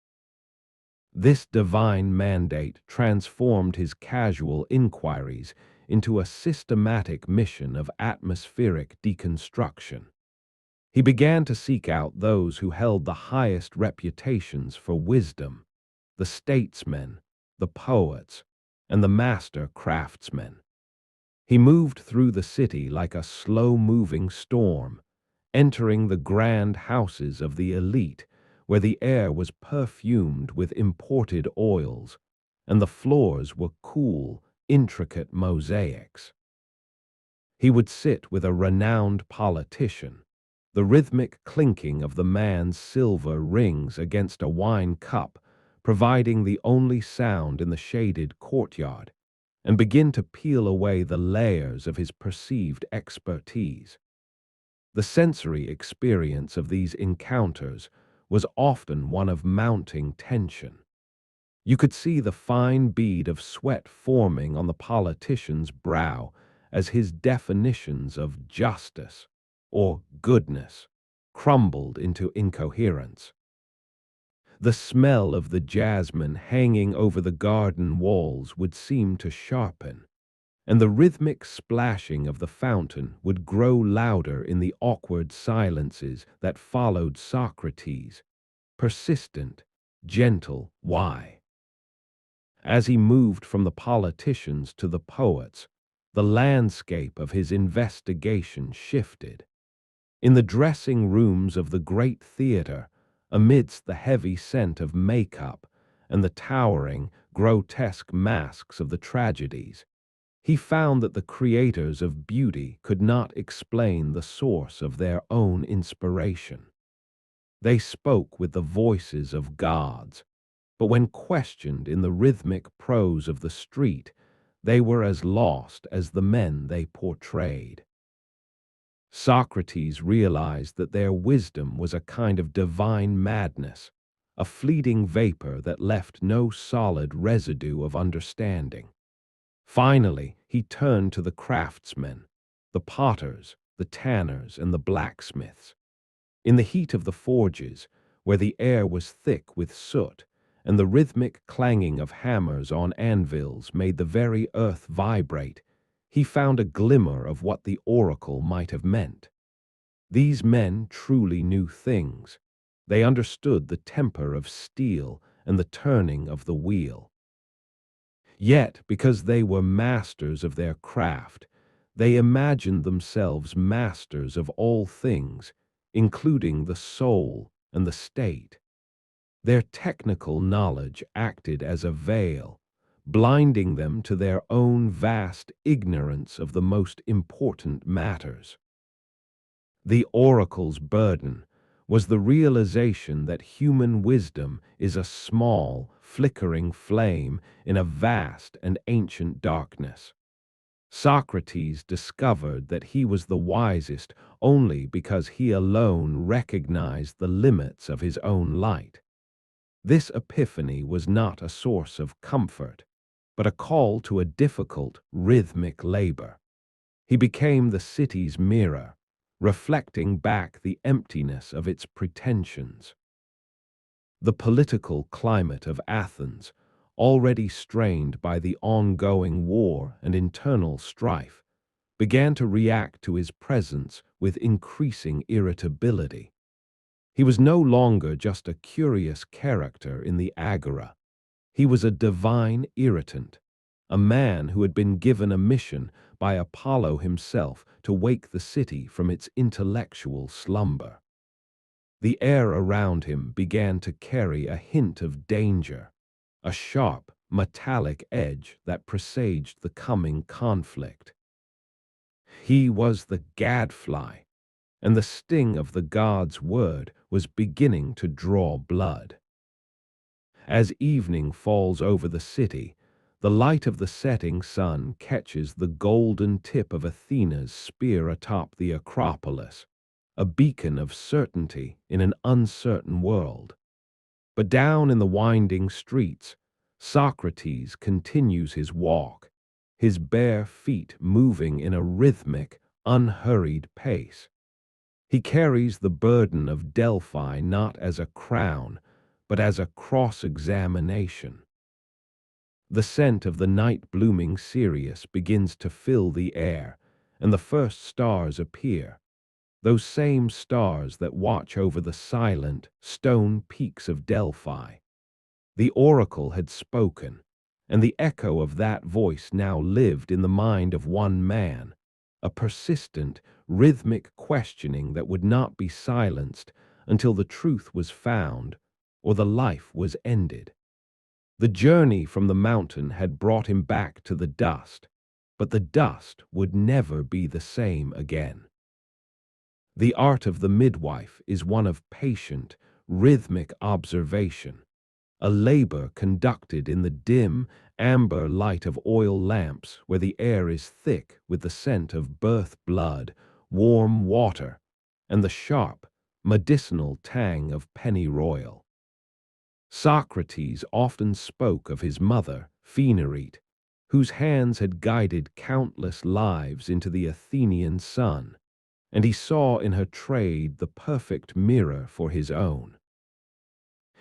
This divine mandate transformed his casual inquiries into a systematic mission of atmospheric deconstruction. He began to seek out those who held the highest reputations for wisdom, the statesmen, the poets, and the master craftsmen. He moved through the city like a slow-moving storm, entering the grand houses of the elite, where the air was perfumed with imported oils, and the floors were cool, intricate mosaics. He would sit with a renowned politician, the rhythmic clinking of the man's silver rings against a wine cup providing the only sound in the shaded courtyard, and begin to peel away the layers of his perceived expertise. The sensory experience of these encounters was often one of mounting tension. You could see the fine bead of sweat forming on the politician's brow as his definitions of justice or goodness crumbled into incoherence. The smell of the jasmine hanging over the garden walls would seem to sharpen, and the rhythmic splashing of the fountain would grow louder in the awkward silences that followed Socrates, persistent, gentle, why? As he moved from the politicians to the poets, the landscape of his investigation shifted. In the dressing rooms of the great theater, amidst the heavy scent of makeup and the towering, grotesque masks of the tragedies, he found that the creators of beauty could not explain the source of their own inspiration. They spoke with the voices of gods, but when questioned in the rhythmic prose of the street, they were as lost as the men they portrayed. Socrates realized that their wisdom was a kind of divine madness, a fleeting vapor that left no solid residue of understanding. Finally, he turned to the craftsmen, the potters, the tanners, and the blacksmiths. In the heat of the forges, where the air was thick with soot, and the rhythmic clanging of hammers on anvils made the very earth vibrate, he found a glimmer of what the oracle might have meant. These men truly knew things. They understood the temper of steel and the turning of the wheel. Yet, because they were masters of their craft, they imagined themselves masters of all things, including the soul and the state. Their technical knowledge acted as a veil, blinding them to their own vast ignorance of the most important matters. The oracle's burden was the realization that human wisdom is a small, flickering flame in a vast and ancient darkness. Socrates discovered that he was the wisest only because he alone recognized the limits of his own light. This epiphany was not a source of comfort, but a call to a difficult, rhythmic labor. He became the city's mirror, reflecting back the emptiness of its pretensions. The political climate of Athens, already strained by the ongoing war and internal strife, began to react to his presence with increasing irritability. He was no longer just a curious character in the agora. He was a divine irritant, a man who had been given a mission by Apollo himself to wake the city from its intellectual slumber. The air around him began to carry a hint of danger, a sharp, metallic edge that presaged the coming conflict. He was the gadfly, and the sting of the god's word was beginning to draw blood. As evening falls over the city, the light of the setting sun catches the golden tip of Athena's spear atop the Acropolis, a beacon of certainty in an uncertain world. But down in the winding streets, Socrates continues his walk, his bare feet moving in a rhythmic, unhurried pace. He carries the burden of Delphi not as a crown, but as a cross-examination. The scent of the night-blooming cereus begins to fill the air, and the first stars appear, those same stars that watch over the silent, stone peaks of Delphi. The oracle had spoken, and the echo of that voice now lived in the mind of one man, a persistent, rhythmic questioning that would not be silenced until the truth was found or the life was ended. The journey from the mountain had brought him back to the dust, but the dust would never be the same again. The art of the midwife is one of patient, rhythmic observation, a labor conducted in the dim, amber light of oil lamps where the air is thick with the scent of birth blood, warm water, and the sharp, medicinal tang of pennyroyal. Socrates often spoke of his mother, Phaenarete, whose hands had guided countless lives into the Athenian sun, and he saw in her trade the perfect mirror for his own.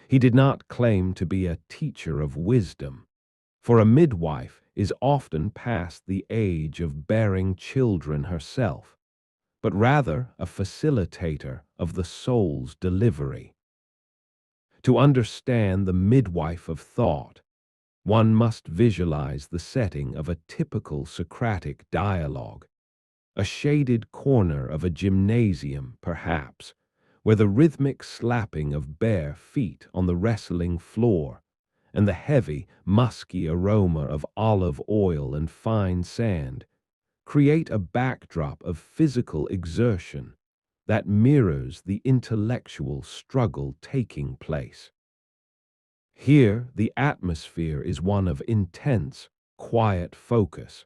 He did not claim to be a teacher of wisdom, for a midwife is often past the age of bearing children herself, but rather a facilitator of the soul's delivery. To understand the midwife of thought, one must visualize the setting of a typical Socratic dialogue, a shaded corner of a gymnasium, perhaps, where the rhythmic slapping of bare feet on the wrestling floor and the heavy, musky aroma of olive oil and fine sand create a backdrop of physical exertion that mirrors the intellectual struggle taking place. Here, the atmosphere is one of intense, quiet focus,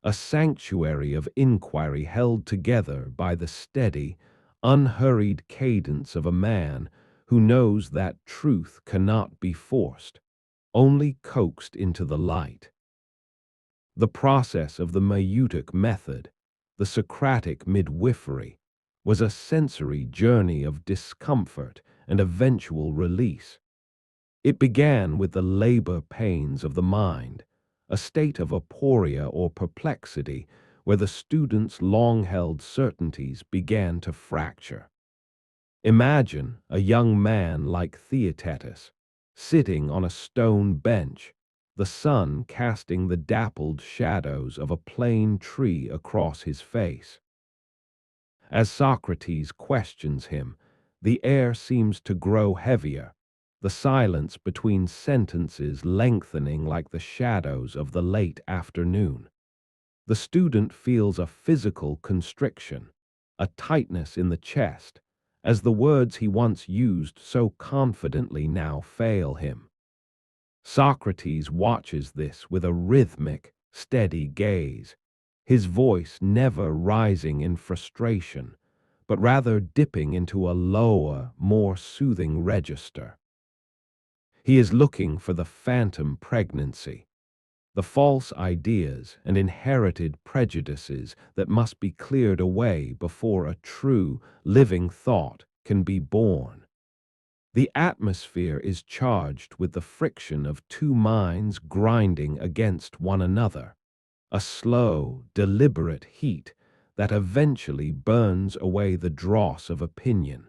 a sanctuary of inquiry held together by the steady, unhurried cadence of a man who knows that truth cannot be forced, only coaxed into the light. The process of the Maieutic method, the Socratic midwifery, was a sensory journey of discomfort and eventual release. It began with the labor pains of the mind, a state of aporia or perplexity where the student's long-held certainties began to fracture. Imagine a young man like Theaetetus, sitting on a stone bench, the sun casting the dappled shadows of a plane tree across his face. As Socrates questions him, the air seems to grow heavier, the silence between sentences lengthening like the shadows of the late afternoon. The student feels a physical constriction, a tightness in the chest, as the words he once used so confidently now fail him. Socrates watches this with a rhythmic, steady gaze, his voice never rising in frustration, but rather dipping into a lower, more soothing register. He is looking for the phantom pregnancy, the false ideas and inherited prejudices that must be cleared away before a true, living thought can be born. The atmosphere is charged with the friction of two minds grinding against one another, a slow, deliberate heat that eventually burns away the dross of opinion.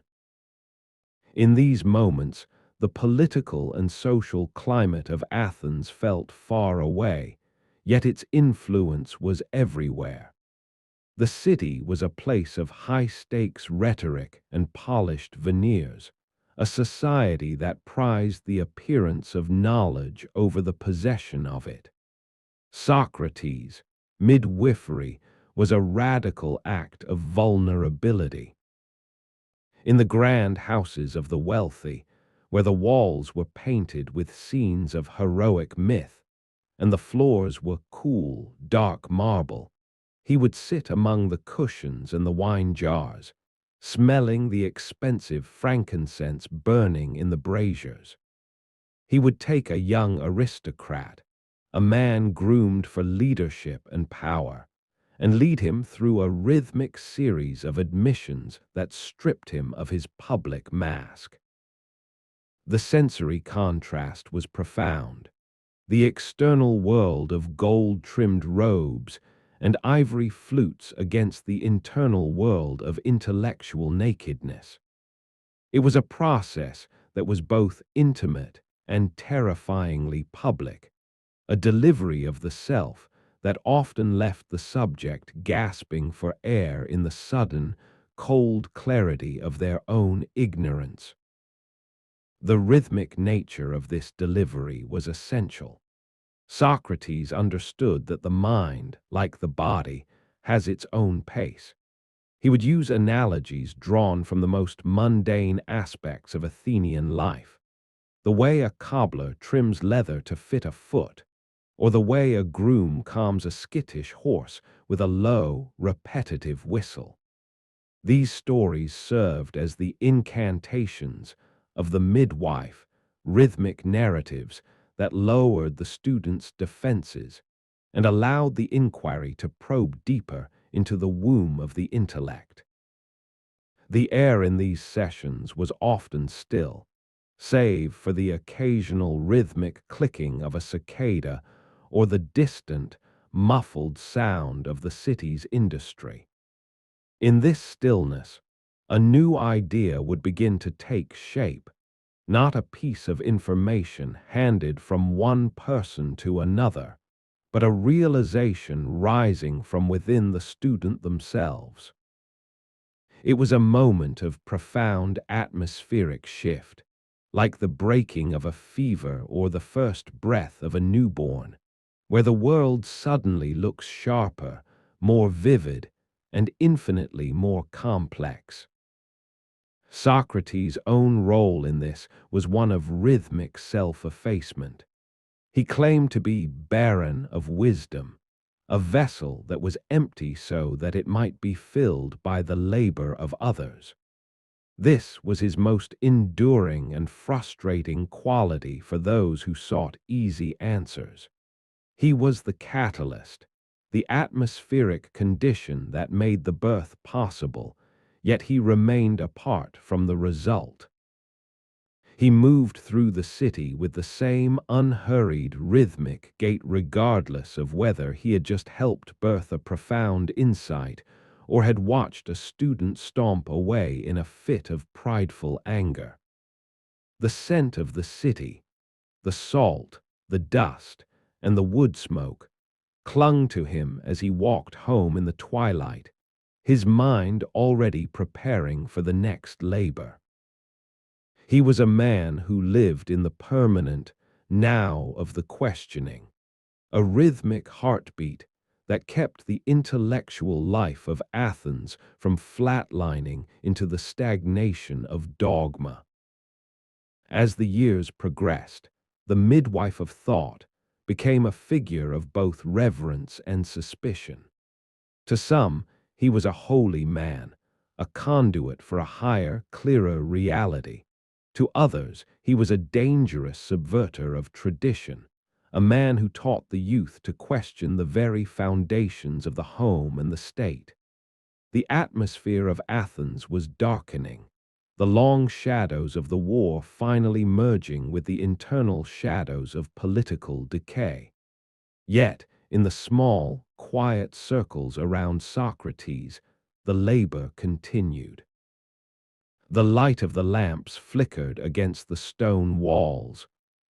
In these moments, the political and social climate of Athens felt far away, yet its influence was everywhere. The city was a place of high-stakes rhetoric and polished veneers, a society that prized the appearance of knowledge over the possession of it. Socrates' midwifery was a radical act of vulnerability. In the grand houses of the wealthy, where the walls were painted with scenes of heroic myth, and the floors were cool, dark marble, he would sit among the cushions and the wine jars, smelling the expensive frankincense burning in the braziers. He would take a young aristocrat, a man groomed for leadership and power, and lead him through a rhythmic series of admissions that stripped him of his public mask. The sensory contrast was profound. The external world of gold-trimmed robes and ivory flutes against the internal world of intellectual nakedness. It was a process that was both intimate and terrifyingly public, a delivery of the self that often left the subject gasping for air in the sudden, cold clarity of their own ignorance. The rhythmic nature of this delivery was essential. Socrates understood that the mind, like the body, has its own pace. He would use analogies drawn from the most mundane aspects of Athenian life, the way a cobbler trims leather to fit a foot, or the way a groom calms a skittish horse with a low, repetitive whistle. These stories served as the incantations of the midwife, rhythmic narratives that lowered the student's defenses and allowed the inquiry to probe deeper into the womb of the intellect. The air in these sessions was often still, save for the occasional rhythmic clicking of a cicada or the distant, muffled sound of the city's industry. In this stillness, a new idea would begin to take shape, not a piece of information handed from one person to another, but a realization rising from within the student themselves. It was a moment of profound atmospheric shift, like the breaking of a fever or the first breath of a newborn, where the world suddenly looks sharper, more vivid, and infinitely more complex. Socrates' own role in this was one of rhythmic self-effacement. He claimed to be barren of wisdom, a vessel that was empty so that it might be filled by the labor of others. This was his most enduring and frustrating quality for those who sought easy answers. He was the catalyst, the atmospheric condition that made the birth possible, yet he remained apart from the result. He moved through the city with the same unhurried, rhythmic gait regardless of whether he had just helped birth a profound insight or had watched a student stomp away in a fit of prideful anger. The scent of the city, the salt, the dust, and the wood smoke clung to him as he walked home in the twilight, his mind already preparing for the next labor. He was a man who lived in the permanent now of the questioning, a rhythmic heartbeat that kept the intellectual life of Athens from flatlining into the stagnation of dogma. As the years progressed, the midwife of thought became a figure of both reverence and suspicion. To some, he was a holy man, a conduit for a higher, clearer reality. To others, he was a dangerous subverter of tradition, a man who taught the youth to question the very foundations of the home and the state. The atmosphere of Athens was darkening, the long shadows of the war finally merging with the internal shadows of political decay. Yet, in the small, quiet circles around Socrates, the labor continued. The light of the lamps flickered against the stone walls.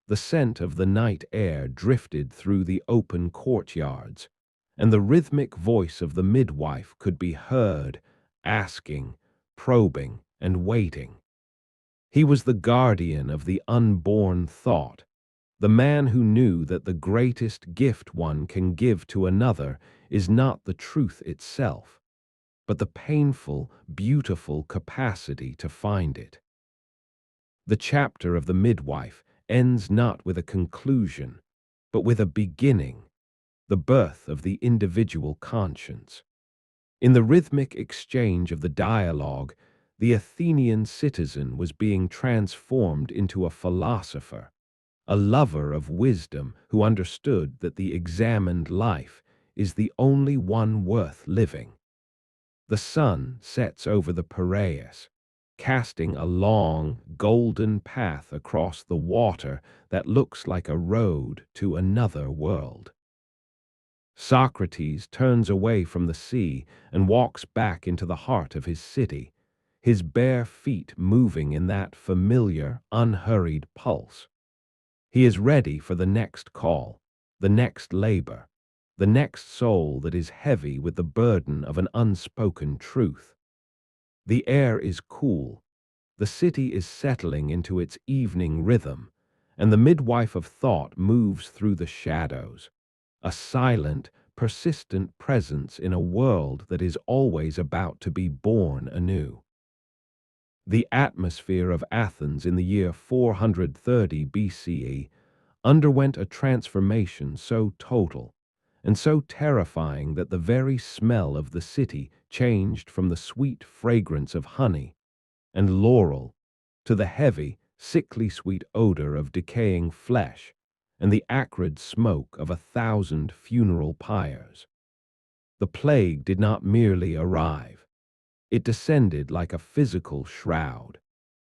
The scent of the night air drifted through the open courtyards, and the rhythmic voice of the midwife could be heard, asking, probing, and waiting. He was the guardian of the unborn thought, the man who knew that the greatest gift one can give to another is not the truth itself, but the painful, beautiful capacity to find it. The chapter of the midwife ends not with a conclusion, but with a beginning, the birth of the individual conscience. In the rhythmic exchange of the dialogue, the Athenian citizen was being transformed into a philosopher, a lover of wisdom who understood that the examined life is the only one worth living. The sun sets over the Piraeus, casting a long, golden path across the water that looks like a road to another world. Socrates turns away from the sea and walks back into the heart of his city, his bare feet moving in that familiar, unhurried pulse. He is ready for the next call, the next labor, the next soul that is heavy with the burden of an unspoken truth. The air is cool, the city is settling into its evening rhythm, and the midwife of thought moves through the shadows, a silent, persistent presence in a world that is always about to be born anew. The atmosphere of Athens in the year 430 BCE underwent a transformation so total and so terrifying that the very smell of the city changed from the sweet fragrance of honey and laurel to the heavy, sickly sweet odor of decaying flesh and the acrid smoke of 1,000 funeral pyres. The plague did not merely arrive. It descended like a physical shroud,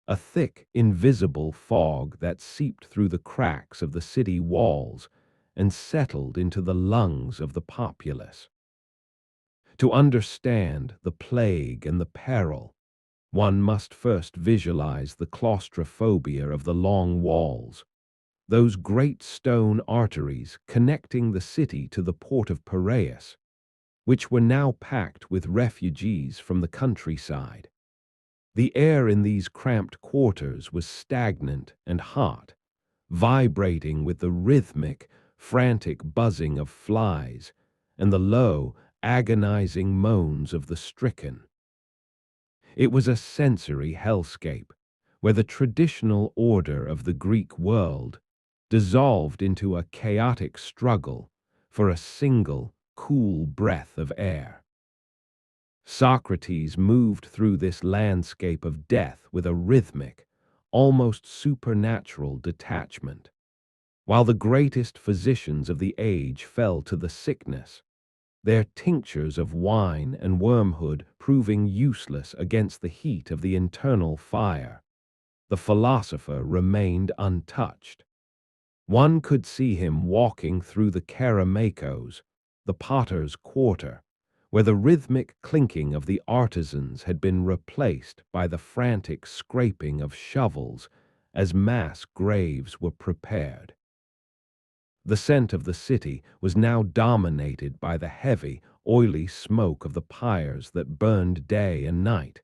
a thick, invisible fog that seeped through the cracks of the city walls and settled into the lungs of the populace. To understand the plague and the peril, one must first visualize the claustrophobia of the long walls, those great stone arteries connecting the city to the port of Piraeus, which were now packed with refugees from the countryside. The air in these cramped quarters was stagnant and hot, vibrating with the rhythmic, frantic buzzing of flies and the low, agonizing moans of the stricken. It was a sensory hellscape, where the traditional order of the Greek world dissolved into a chaotic struggle for a single, cool breath of air. Socrates moved through this landscape of death with a rhythmic, almost supernatural detachment. While the greatest physicians of the age fell to the sickness, their tinctures of wine and wormwood proving useless against the heat of the internal fire, the philosopher remained untouched. One could see him walking through the Keramakos, the potter's quarter, where the rhythmic clinking of the artisans had been replaced by the frantic scraping of shovels as mass graves were prepared. The scent of the city was now dominated by the heavy, oily smoke of the pyres that burned day and night,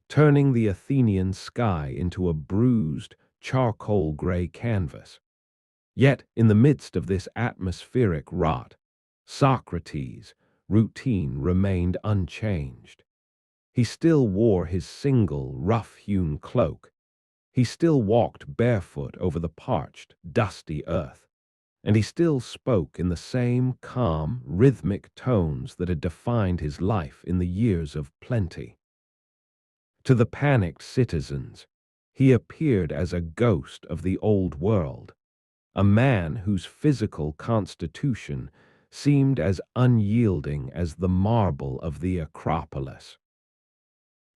turning the Athenian sky into a bruised, charcoal-gray canvas. Yet, in the midst of this atmospheric rot, Socrates' routine remained unchanged. He still wore his single, rough-hewn cloak. He still walked barefoot over the parched, dusty earth. And he still spoke in the same calm, rhythmic tones that had defined his life in the years of plenty. To the panicked citizens, he appeared as a ghost of the old world, a man whose physical constitution seemed as unyielding as the marble of the Acropolis.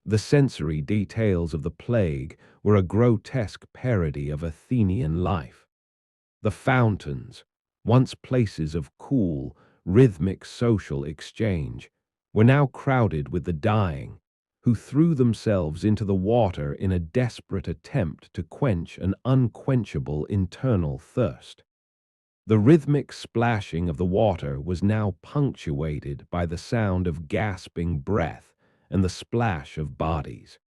The sensory details of the plague were a grotesque parody of Athenian life. The fountains, once places of cool, rhythmic social exchange, were now crowded with the dying, who threw themselves into the water in a desperate attempt to quench an unquenchable internal thirst. The rhythmic splashing of the water was now punctuated by the sound of gasping breath and the splash of bodies.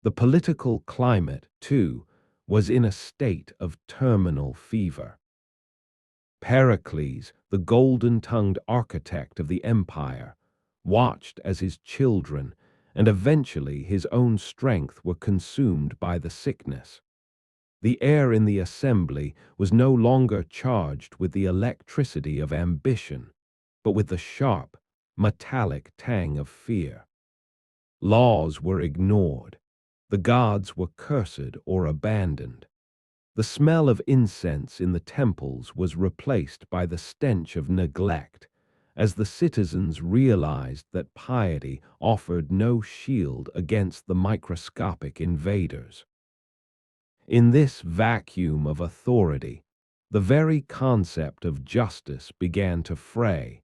The political climate, too, was in a state of terminal fever. Pericles, the golden-tongued architect of the empire, watched as his children and eventually his own strength were consumed by the sickness. The air in the assembly was no longer charged with the electricity of ambition, but with the sharp, metallic tang of fear. Laws were ignored. The gods were cursed or abandoned. The smell of incense in the temples was replaced by the stench of neglect, as the citizens realized that piety offered no shield against the microscopic invaders. In this vacuum of authority, the very concept of justice began to fray,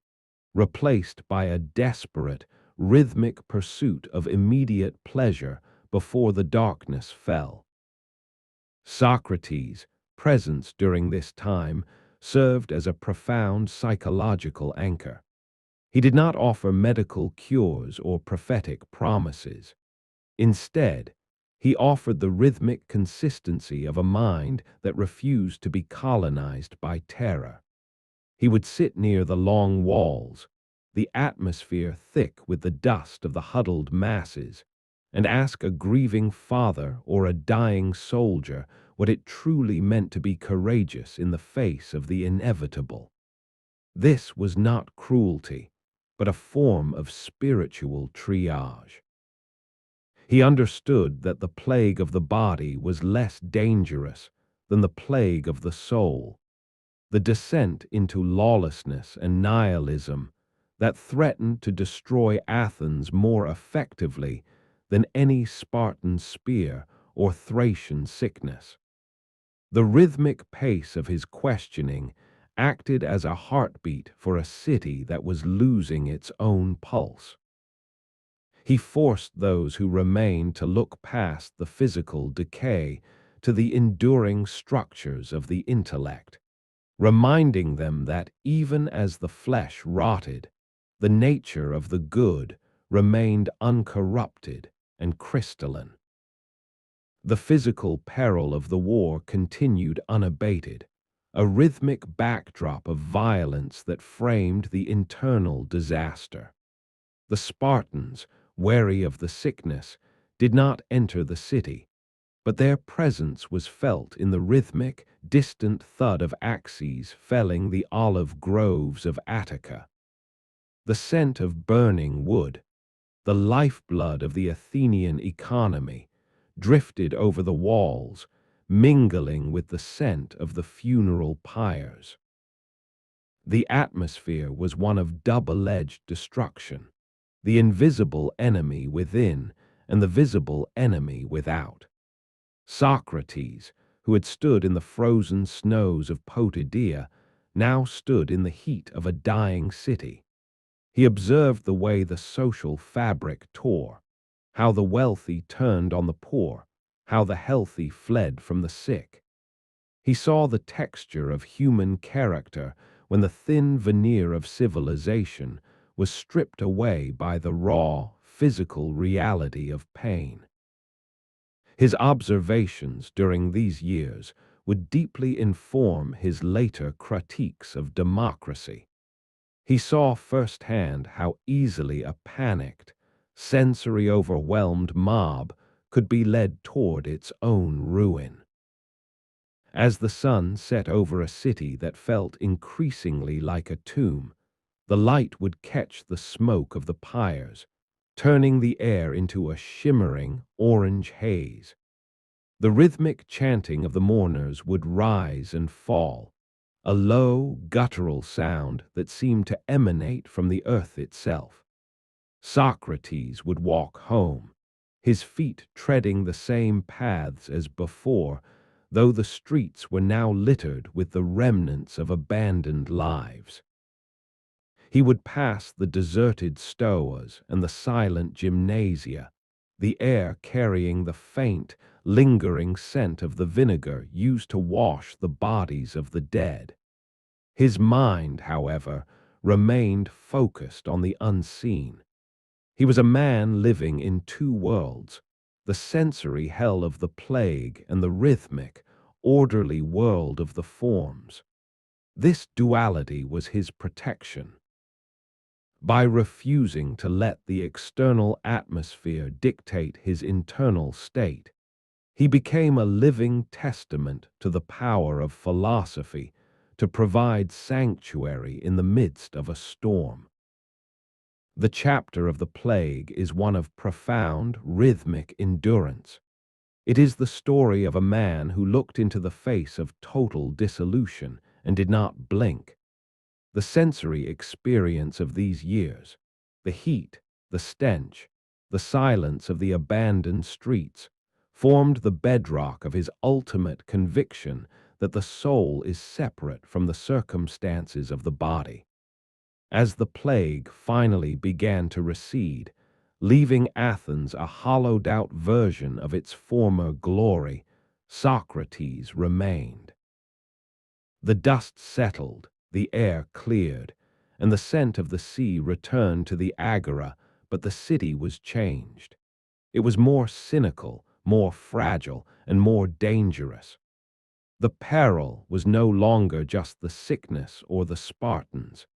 replaced by a desperate, rhythmic pursuit of immediate pleasure before the darkness fell. Socrates' presence during this time served as a profound psychological anchor. He did not offer medical cures or prophetic promises. Instead, he offered the rhythmic consistency of a mind that refused to be colonized by terror. He would sit near the long walls, the atmosphere thick with the dust of the huddled masses, and ask a grieving father or a dying soldier what it truly meant to be courageous in the face of the inevitable. This was not cruelty, but a form of spiritual triage. He understood that the plague of the body was less dangerous than the plague of the soul, the descent into lawlessness and nihilism that threatened to destroy Athens more effectively than any Spartan spear or Thracian sickness. The rhythmic pace of his questioning acted as a heartbeat for a city that was losing its own pulse. He forced those who remained to look past the physical decay to the enduring structures of the intellect, reminding them that even as the flesh rotted, the nature of the good remained uncorrupted and crystalline. The physical peril of the war continued unabated, a rhythmic backdrop of violence that framed the internal disaster. The Spartans, wary of the sickness, did not enter the city, but their presence was felt in the rhythmic, distant thud of axes felling the olive groves of Attica. The scent of burning wood, the lifeblood of the Athenian economy, drifted over the walls, mingling with the scent of the funeral pyres. The atmosphere was one of double-edged destruction, the invisible enemy within and the visible enemy without. Socrates, who had stood in the frozen snows of Potidaean, now stood in the heat of a dying city. He observed the way the social fabric tore, how the wealthy turned on the poor, how the healthy fled from the sick. He saw the texture of human character when the thin veneer of civilization was stripped away by the raw, physical reality of pain. His observations during these years would deeply inform his later critiques of democracy. He saw firsthand how easily a panicked, sensory-overwhelmed mob could be led toward its own ruin. As the sun set over a city that felt increasingly like a tomb, the light would catch the smoke of the pyres, turning the air into a shimmering orange haze. The rhythmic chanting of the mourners would rise and fall, a low, guttural sound that seemed to emanate from the earth itself. Socrates would walk home, his feet treading the same paths as before, though the streets were now littered with the remnants of abandoned lives. He would pass the deserted stoas and the silent gymnasia, the air carrying the faint, lingering scent of the vinegar used to wash the bodies of the dead. His mind, however, remained focused on the unseen. He was a man living in two worlds, the sensory hell of the plague and the rhythmic, orderly world of the forms. This duality was his protection. By refusing to let the external atmosphere dictate his internal state, he became a living testament to the power of philosophy to provide sanctuary in the midst of a storm. The chapter of the plague is one of profound, rhythmic endurance. It is the story of a man who looked into the face of total dissolution and did not blink. The sensory experience of these years, the heat, the stench, the silence of the abandoned streets, formed the bedrock of his ultimate conviction that the soul is separate from the circumstances of the body. As the plague finally began to recede, leaving Athens a hollowed-out version of its former glory, Socrates remained. The dust settled, the air cleared, and the scent of the sea returned to the agora, but the city was changed. It was more cynical, more fragile, and more dangerous. The peril was no longer just the sickness or the Spartans.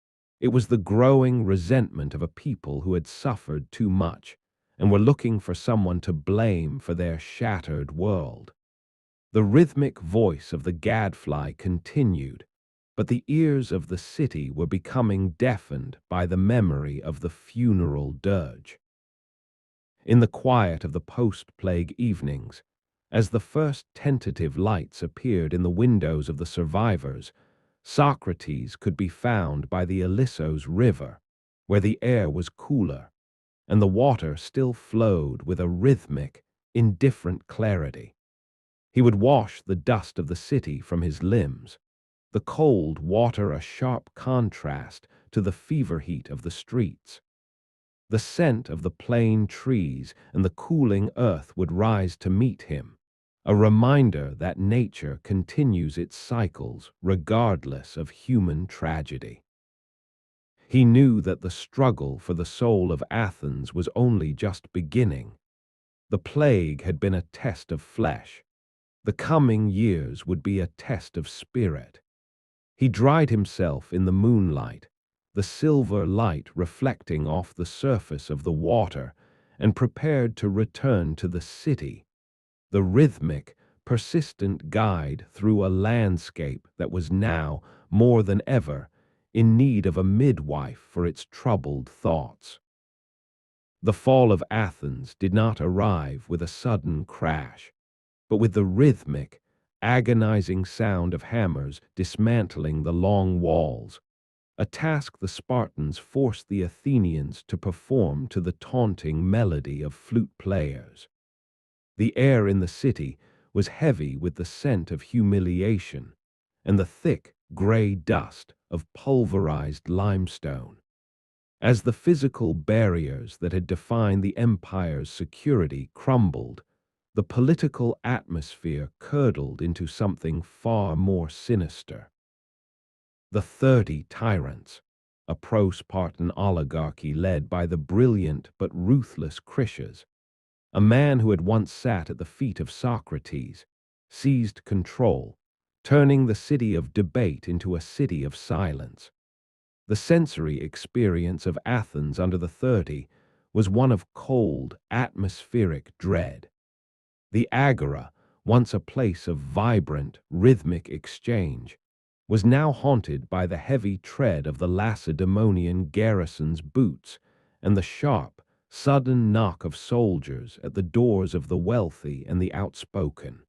It was the growing resentment of a people who had suffered too much and were looking for someone to blame for their shattered world. The rhythmic voice of the gadfly continued, but the ears of the city were becoming deafened by the memory of the funeral dirge. In the quiet of the post-plague evenings, as the first tentative lights appeared in the windows of the survivors, Socrates could be found by the Ilissos River, where the air was cooler, and the water still flowed with a rhythmic, indifferent clarity. He would wash the dust of the city from his limbs, the cold water a sharp contrast to the fever heat of the streets. The scent of the plain trees and the cooling earth would rise to meet him, a reminder that nature continues its cycles regardless of human tragedy. He knew that the struggle for the soul of Athens was only just beginning. The plague had been a test of flesh. The coming years would be a test of spirit. He dried himself in the moonlight, the silver light reflecting off the surface of the water, and prepared to return to the city, the rhythmic, persistent guide through a landscape that was now, more than ever, in need of a midwife for its troubled thoughts. The fall of Athens did not arrive with a sudden crash, but with the rhythmic, agonizing sound of hammers dismantling the long walls, a task the Spartans forced the Athenians to perform to the taunting melody of flute players. The air in the city was heavy with the scent of humiliation and the thick, gray dust of pulverized limestone. As the physical barriers that had defined the empire's security crumbled, the political atmosphere curdled into something far more sinister. The 30 Tyrants, a pro-Spartan oligarchy led by the brilliant but ruthless Critias, a man who had once sat at the feet of Socrates, seized control, turning the city of debate into a city of silence. The sensory experience of Athens under the 30 was one of cold, atmospheric dread. The agora, once a place of vibrant, rhythmic exchange, was now haunted by the heavy tread of the Lacedaemonian garrison's boots and the sharp, sudden knock of soldiers at the doors of the wealthy and the outspoken.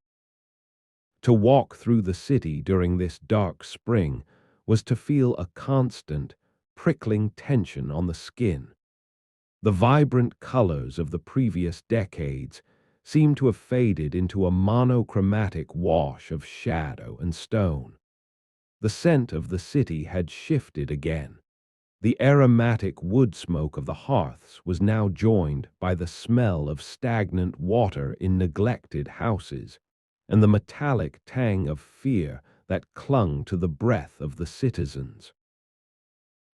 To walk through the city during this dark spring was to feel a constant, prickling tension on the skin. The vibrant colors of the previous decades seemed to have faded into a monochromatic wash of shadow and stone. The scent of the city had shifted again. The aromatic wood smoke of the hearths was now joined by the smell of stagnant water in neglected houses, and the metallic tang of fear that clung to the breath of the citizens.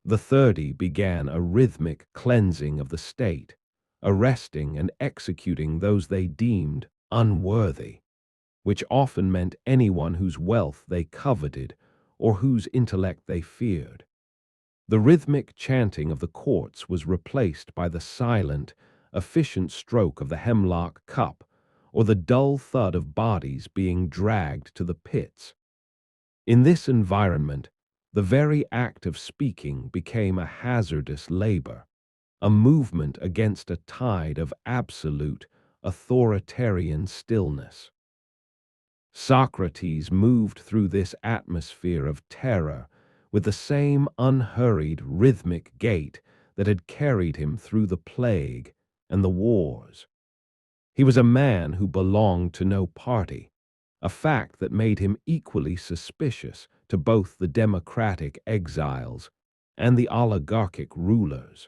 The 30 began a rhythmic cleansing of the state, arresting and executing those they deemed unworthy, which often meant anyone whose wealth they coveted or whose intellect they feared. The rhythmic chanting of the courts was replaced by the silent, efficient stroke of the hemlock cup or the dull thud of bodies being dragged to the pits. In this environment, the very act of speaking became a hazardous labor, a movement against a tide of absolute, authoritarian stillness. Socrates moved through this atmosphere of terror with the same unhurried, rhythmic gait that had carried him through the plague and the wars. He was a man who belonged to no party, a fact that made him equally suspicious to both the democratic exiles and the oligarchic rulers.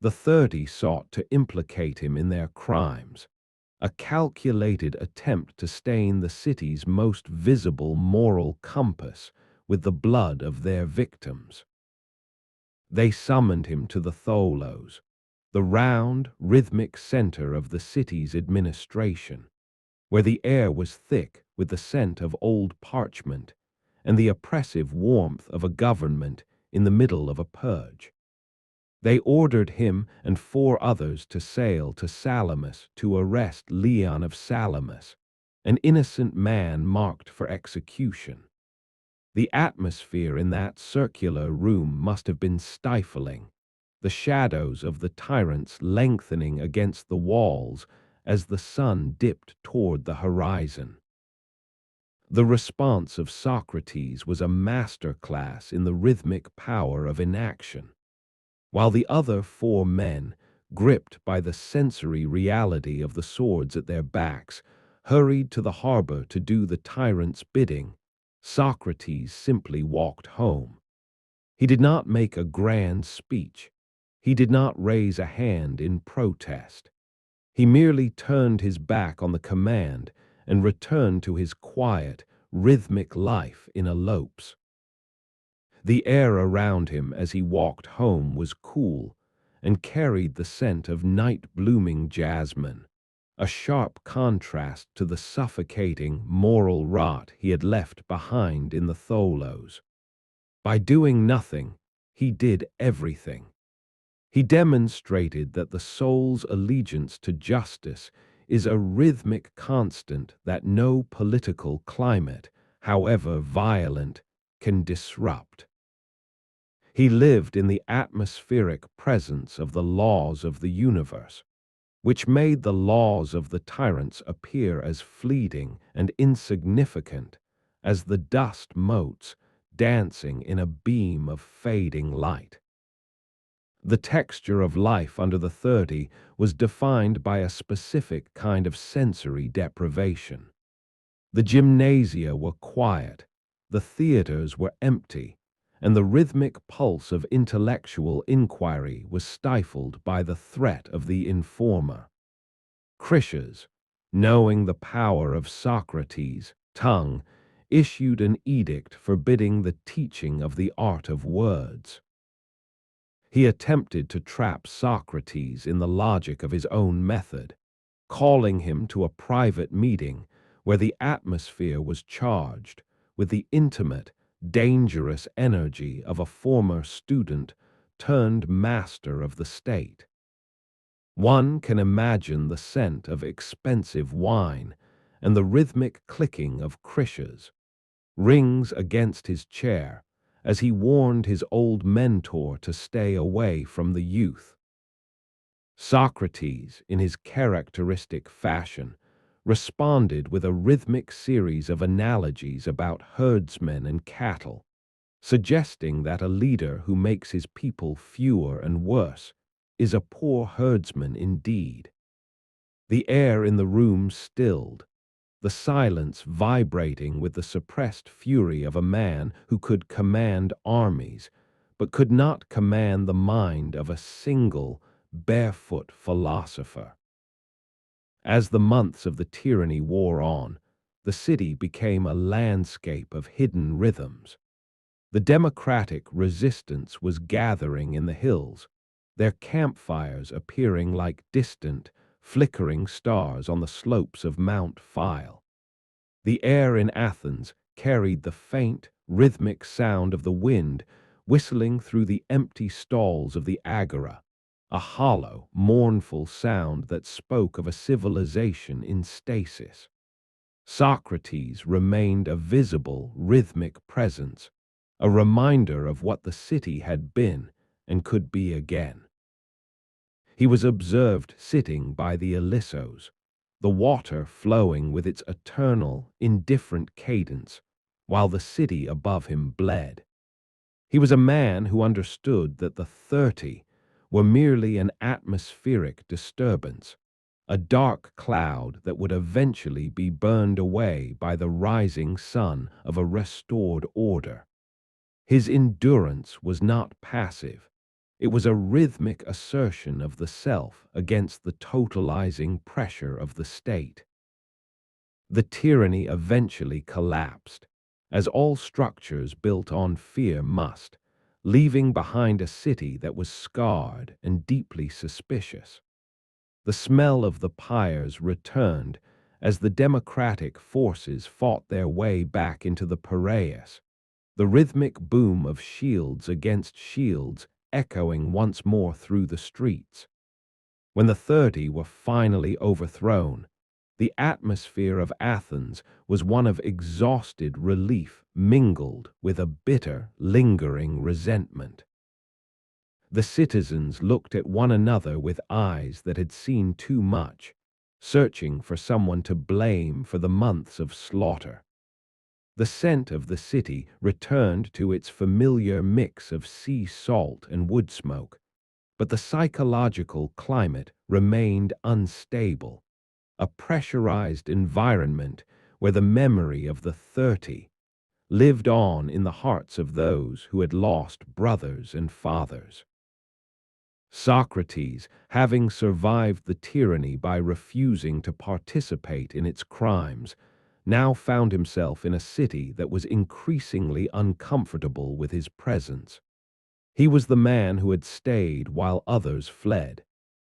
The 30 sought to implicate him in their crimes, a calculated attempt to stain the city's most visible moral compass with the blood of their victims. They summoned him to the tholos, the round, rhythmic center of the city's administration, where the air was thick with the scent of old parchment and the oppressive warmth of a government in the middle of a purge. They ordered him and 4 others to sail to Salamis to arrest Leon of Salamis, an innocent man marked for execution. The atmosphere in that circular room must have been stifling, the shadows of the tyrants lengthening against the walls as the sun dipped toward the horizon. The response of Socrates was a master class in the rhythmic power of inaction. While the other 4 men, gripped by the sensory reality of the swords at their backs, hurried to the harbor to do the tyrant's bidding, Socrates simply walked home. He did not make a grand speech. He did not raise a hand in protest. He merely turned his back on the command and returned to his quiet, rhythmic life in Elopes. The air around him as he walked home was cool and carried the scent of night-blooming jasmine, a sharp contrast to the suffocating moral rot he had left behind in the tholos. By doing nothing, he did everything. He demonstrated that the soul's allegiance to justice is a rhythmic constant that no political climate, however violent, can disrupt. He lived in the atmospheric presence of the laws of the universe, which made the laws of the tyrants appear as fleeting and insignificant as the dust motes dancing in a beam of fading light. The texture of life under the 30 was defined by a specific kind of sensory deprivation. The gymnasia were quiet, the theaters were empty, and the rhythmic pulse of intellectual inquiry was stifled by the threat of the informer. Critias, knowing the power of Socrates' tongue, issued an edict forbidding the teaching of the art of words. He attempted to trap Socrates in the logic of his own method, calling him to a private meeting where the atmosphere was charged with the intimate, dangerous energy of a former student turned master of the state. One can imagine the scent of expensive wine and the rhythmic clicking of Critias' rings against his chair as he warned his old mentor to stay away from the youth. Socrates, in his characteristic fashion, responded with a rhythmic series of analogies about herdsmen and cattle, suggesting that a leader who makes his people fewer and worse is a poor herdsman indeed. The air in the room stilled, the silence vibrating with the suppressed fury of a man who could command armies, but could not command the mind of a single, barefoot philosopher. As the months of the tyranny wore on, the city became a landscape of hidden rhythms. The democratic resistance was gathering in the hills, their campfires appearing like distant, flickering stars on the slopes of Mount Phyle. The air in Athens carried the faint, rhythmic sound of the wind whistling through the empty stalls of the agora, a hollow, mournful sound that spoke of a civilization in stasis. Socrates remained a visible, rhythmic presence, a reminder of what the city had been and could be again. He was observed sitting by the Ilissos, the water flowing with its eternal, indifferent cadence, while the city above him bled. He was a man who understood that the 30 were merely an atmospheric disturbance, a dark cloud that would eventually be burned away by the rising sun of a restored order. His endurance was not passive. It was a rhythmic assertion of the self against the totalizing pressure of the state. The tyranny eventually collapsed, as all structures built on fear must, leaving behind a city that was scarred and deeply suspicious. The smell of the pyres returned as the democratic forces fought their way back into the Piraeus, the rhythmic boom of shields against shields echoing once more through the streets. When the 30 were finally overthrown, the atmosphere of Athens was one of exhausted relief mingled with a bitter, lingering resentment. The citizens looked at one another with eyes that had seen too much, searching for someone to blame for the months of slaughter. The scent of the city returned to its familiar mix of sea salt and wood smoke, but the psychological climate remained unstable, a pressurized environment where the memory of the 30 lived on in the hearts of those who had lost brothers and fathers. Socrates, having survived the tyranny by refusing to participate in its crimes, now found himself in a city that was increasingly uncomfortable with his presence. He was the man who had stayed while others fled.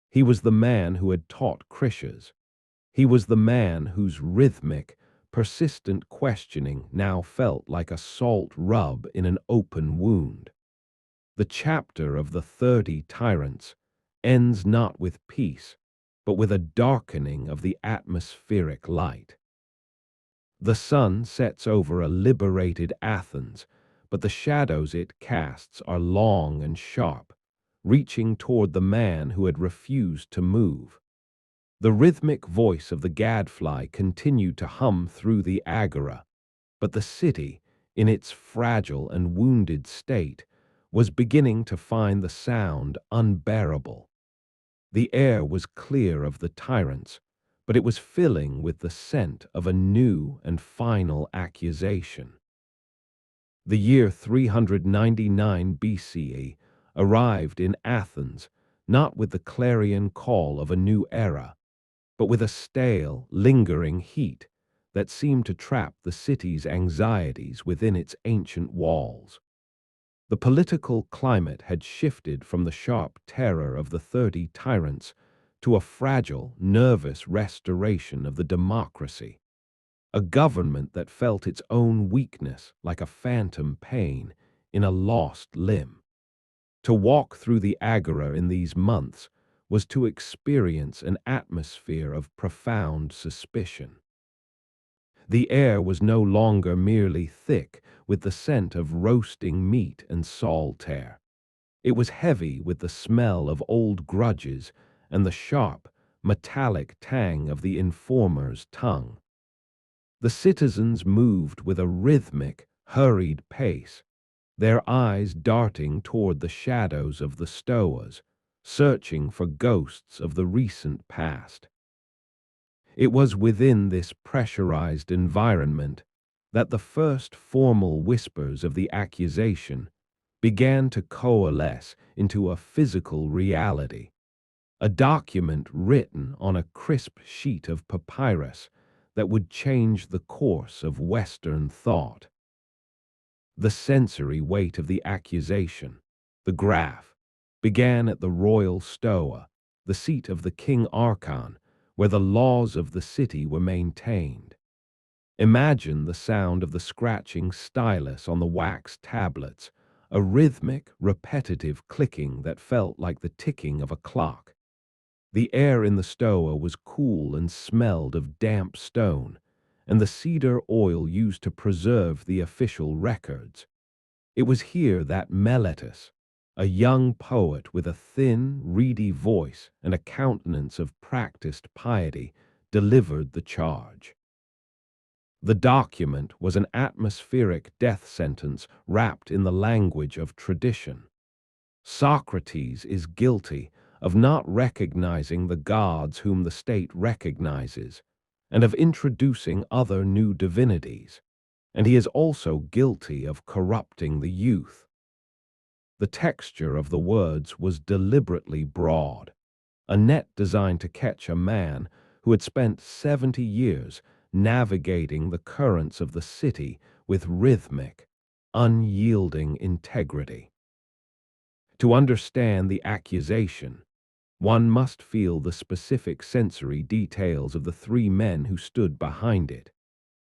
He was the man who had taught Critias. He was the man whose rhythmic, persistent questioning now felt like a salt rub in an open wound. The chapter of the 30 Tyrants ends not with peace, but with a darkening of the atmospheric light. The sun sets over a liberated Athens, but the shadows it casts are long and sharp, reaching toward the man who had refused to move. The rhythmic voice of the gadfly continued to hum through the agora, but the city, in its fragile and wounded state, was beginning to find the sound unbearable. The air was clear of the tyrants, but it was filling with the scent of a new and final accusation. The year 399 BCE arrived in Athens, not with the clarion call of a new era, but with a stale, lingering heat that seemed to trap the city's anxieties within its ancient walls. The political climate had shifted from the sharp terror of the 30 tyrants to a fragile, nervous restoration of the democracy, a government that felt its own weakness like a phantom pain in a lost limb. To walk through the agora in these months was to experience an atmosphere of profound suspicion. The air was no longer merely thick with the scent of roasting meat and saltare. It was heavy with the smell of old grudges and the sharp, metallic tang of the informer's tongue. The citizens moved with a rhythmic, hurried pace, their eyes darting toward the shadows of the stoas, searching for ghosts of the recent past. It was within this pressurized environment that the first formal whispers of the accusation began to coalesce into a physical reality, a document written on a crisp sheet of papyrus that would change the course of Western thought. The sensory weight of the accusation, the graph, began at the royal stoa, the seat of the king archon, where the laws of the city were maintained. Imagine the sound of the scratching stylus on the wax tablets, a rhythmic, repetitive clicking that felt like the ticking of a clock. The air in the stoa was cool and smelled of damp stone, and the cedar oil used to preserve the official records. It was here that Meletus, a young poet with a thin, reedy voice and a countenance of practiced piety, delivered the charge. The document was an atmospheric death sentence wrapped in the language of tradition. Socrates is guilty of not recognizing the gods whom the state recognizes, and of introducing other new divinities, and he is also guilty of corrupting the youth. The texture of the words was deliberately broad, a net designed to catch a man who had spent 70 years navigating the currents of the city with rhythmic, unyielding integrity. To understand the accusation, one must feel the specific sensory details of the three men who stood behind it.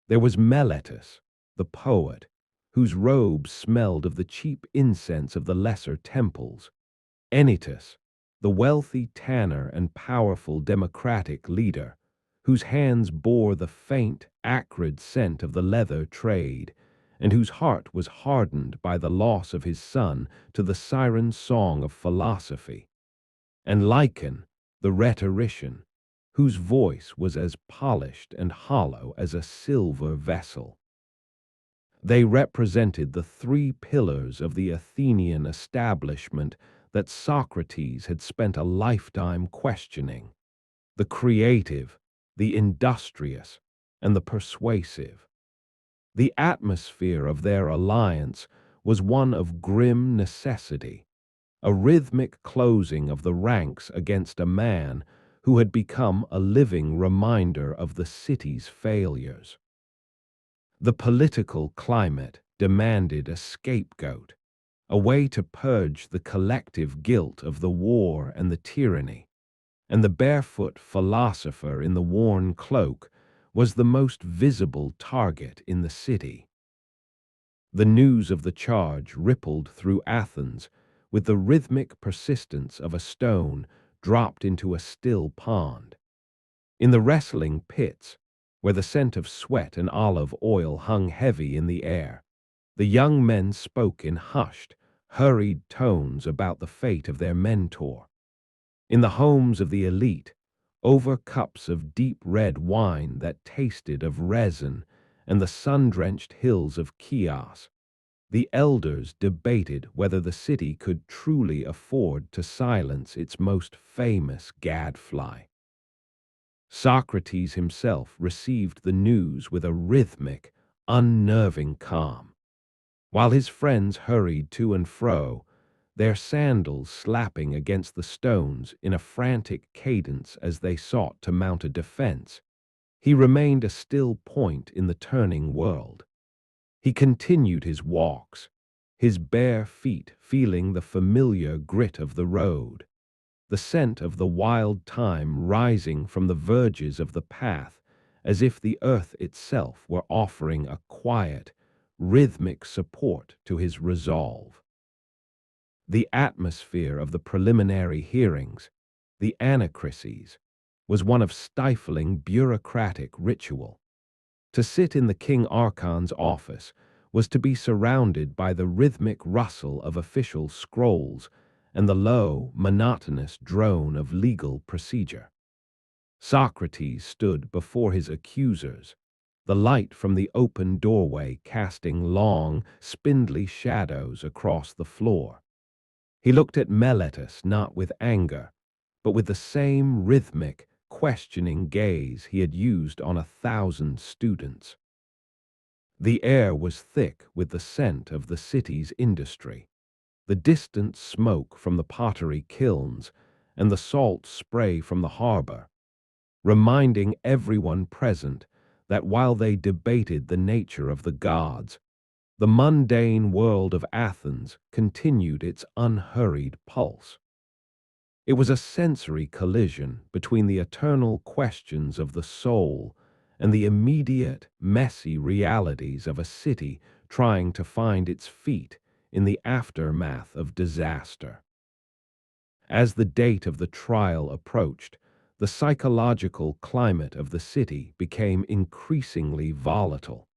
There was Meletus, the poet, whose robes smelled of the cheap incense of the lesser temples; Anytus, the wealthy tanner and powerful democratic leader, whose hands bore the faint, acrid scent of the leather trade, and whose heart was hardened by the loss of his son to the siren song of philosophy; and Lycon, the rhetorician, whose voice was as polished and hollow as a silver vessel. They represented the three pillars of the Athenian establishment that Socrates had spent a lifetime questioning: the creative, the industrious, and the persuasive. The atmosphere of their alliance was one of grim necessity, a rhythmic closing of the ranks against a man who had become a living reminder of the city's failures. The political climate demanded a scapegoat, a way to purge the collective guilt of the war and the tyranny, and the barefoot philosopher in the worn cloak was the most visible target in the city. The news of the charge rippled through Athens with the rhythmic persistence of a stone dropped into a still pond. In the wrestling pits, where the scent of sweat and olive oil hung heavy in the air, the young men spoke in hushed, hurried tones about the fate of their mentor. In the homes of the elite, over cups of deep red wine that tasted of resin and the sun-drenched hills of Chios, the elders debated whether the city could truly afford to silence its most famous gadfly. Socrates himself received the news with a rhythmic, unnerving calm. While his friends hurried to and fro, their sandals slapping against the stones in a frantic cadence as they sought to mount a defense, he remained a still point in the turning world. He continued his walks, his bare feet feeling the familiar grit of the road, the scent of the wild thyme rising from the verges of the path, as if the earth itself were offering a quiet, rhythmic support to his resolve. The atmosphere of the preliminary hearings, the anacracies, was one of stifling bureaucratic ritual. To sit in the King Archon's office was to be surrounded by the rhythmic rustle of official scrolls and the low, monotonous drone of legal procedure. Socrates stood before his accusers, the light from the open doorway casting long, spindly shadows across the floor. He looked at Meletus not with anger, but with the same rhythmic, questioning gaze he had used on 1,000 students. The air was thick with the scent of the city's industry, the distant smoke from the pottery kilns and the salt spray from the harbor, reminding everyone present that while they debated the nature of the gods, the mundane world of Athens continued its unhurried pulse. It was a sensory collision between the eternal questions of the soul and the immediate, messy realities of a city trying to find its feet in the aftermath of disaster. As the date of the trial approached, the psychological climate of the city became increasingly volatile.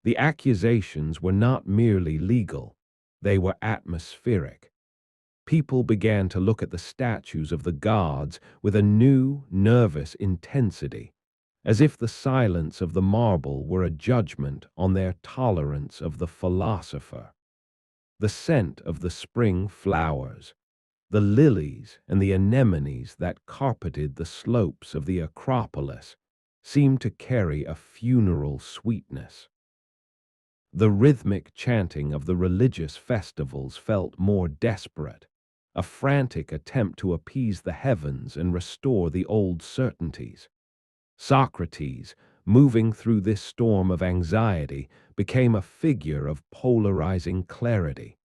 The accusations were not merely legal, they were atmospheric. People began to look at the statues of the gods with a new, nervous intensity, as if the silence of the marble were a judgment on their tolerance of the philosopher. The scent of the spring flowers, the lilies and the anemones that carpeted the slopes of the Acropolis, seemed to carry a funeral sweetness. The rhythmic chanting of the religious festivals felt more desperate, a frantic attempt to appease the heavens and restore the old certainties. Socrates, moving through this storm of anxiety, became a figure of polarizing clarity.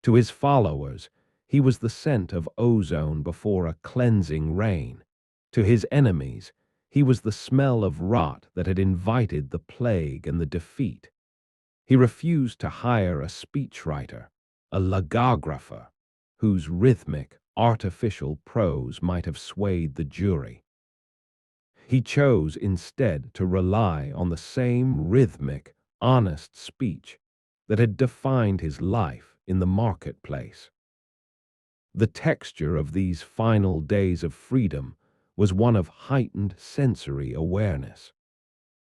To his followers, he was the scent of ozone before a cleansing rain. To his enemies, he was the smell of rot that had invited the plague and the defeat. He refused to hire a speechwriter, a logographer, whose rhythmic, artificial prose might have swayed the jury. He chose instead to rely on the same rhythmic, honest speech that had defined his life in the marketplace. The texture of these final days of freedom was one of heightened sensory awareness.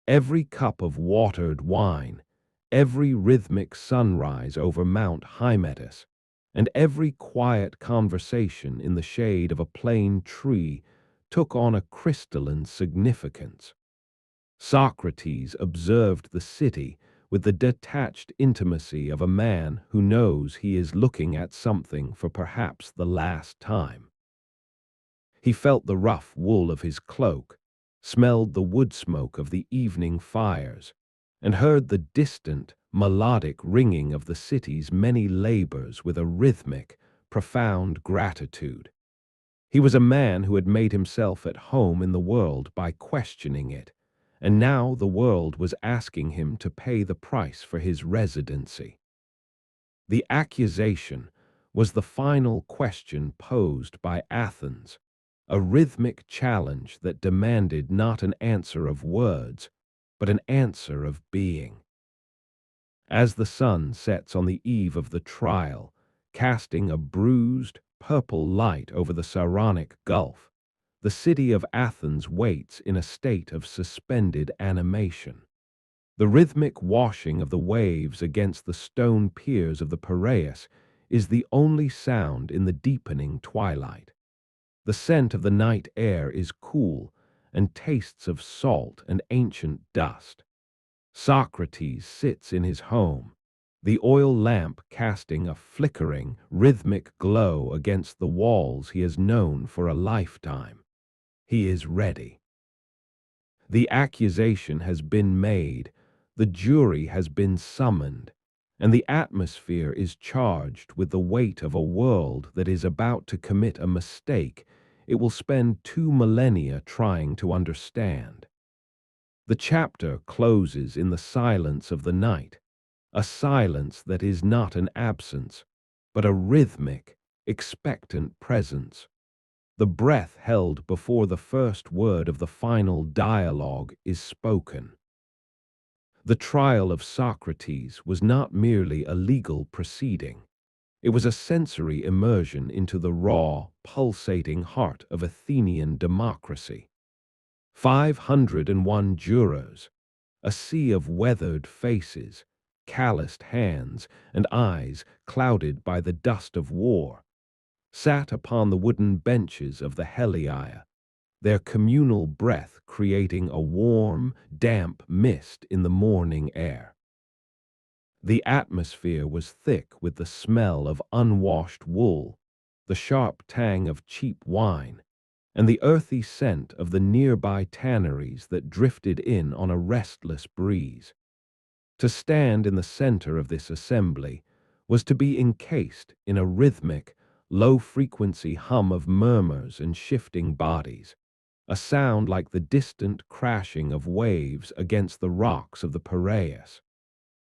Every cup of watered wine, every rhythmic sunrise over Mount Hymettus, and every quiet conversation in the shade of a plane tree took on a crystalline significance. Socrates observed the city with the detached intimacy of a man who knows he is looking at something for perhaps the last time. He felt the rough wool of his cloak, smelled the wood smoke of the evening fires, and heard the distant, melodic ringing of the city's many labors with a rhythmic, profound gratitude. He was a man who had made himself at home in the world by questioning it, and now the world was asking him to pay the price for his residency. The accusation was the final question posed by Athens, a rhythmic challenge that demanded not an answer of words, but an answer of being. As the sun sets on the eve of the trial, casting a bruised, purple light over the Saronic Gulf, the city of Athens waits in a state of suspended animation. The rhythmic washing of the waves against the stone piers of the Piraeus is the only sound in the deepening twilight. The scent of the night air is cool and tastes of salt and ancient dust. Socrates sits in his home, the oil lamp casting a flickering, rhythmic glow against the walls he has known for a lifetime. He is ready. The accusation has been made, the jury has been summoned, and the atmosphere is charged with the weight of a world that is about to commit a mistake it will spend 2 millennia trying to understand. The chapter closes in the silence of the night, a silence that is not an absence, but a rhythmic, expectant presence. The breath held before the first word of the final dialogue is spoken. The trial of Socrates was not merely a legal proceeding. It was a sensory immersion into the raw, pulsating heart of Athenian democracy. 501 jurors, a sea of weathered faces, calloused hands, and eyes clouded by the dust of war, sat upon the wooden benches of the Heliaea, their communal breath creating a warm, damp mist in the morning air. The atmosphere was thick with the smell of unwashed wool, the sharp tang of cheap wine, and the earthy scent of the nearby tanneries that drifted in on a restless breeze. To stand in the center of this assembly was to be encased in a rhythmic, low-frequency hum of murmurs and shifting bodies, a sound like the distant crashing of waves against the rocks of the Piraeus.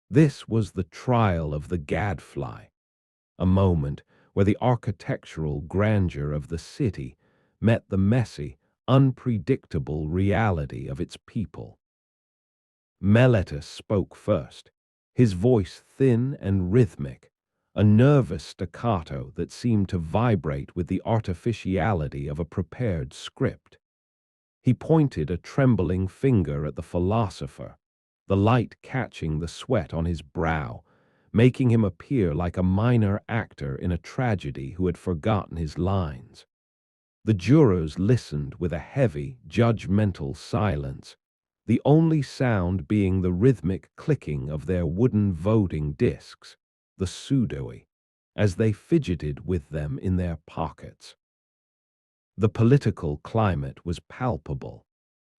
This was the trial of the gadfly, a moment where the architectural grandeur of the city met the messy, unpredictable reality of its people. Meletus spoke first, his voice thin and rhythmic, a nervous staccato that seemed to vibrate with the artificiality of a prepared script. He pointed a trembling finger at the philosopher, the light catching the sweat on his brow, making him appear like a minor actor in a tragedy who had forgotten his lines. The jurors listened with a heavy, judgmental silence, the only sound being the rhythmic clicking of their wooden voting discs, the pseudoi, as they fidgeted with them in their pockets. The political climate was palpable,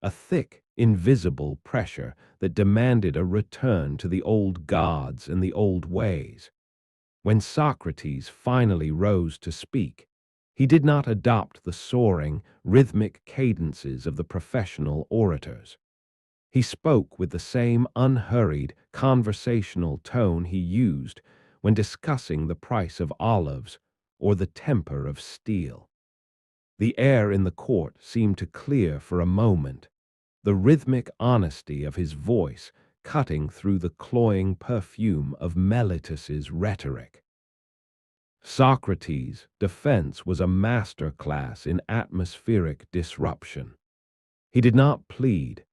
a thick, invisible pressure that demanded a return to the old gods and the old ways. When Socrates finally rose to speak, he did not adopt the soaring, rhythmic cadences of the professional orators. He spoke with the same unhurried, conversational tone he used when discussing the price of olives or the temper of steel. The air in the court seemed to clear for a moment, the rhythmic honesty of his voice cutting through the cloying perfume of Meletus's rhetoric. Socrates' defense was a masterclass in atmospheric disruption. He did not plead.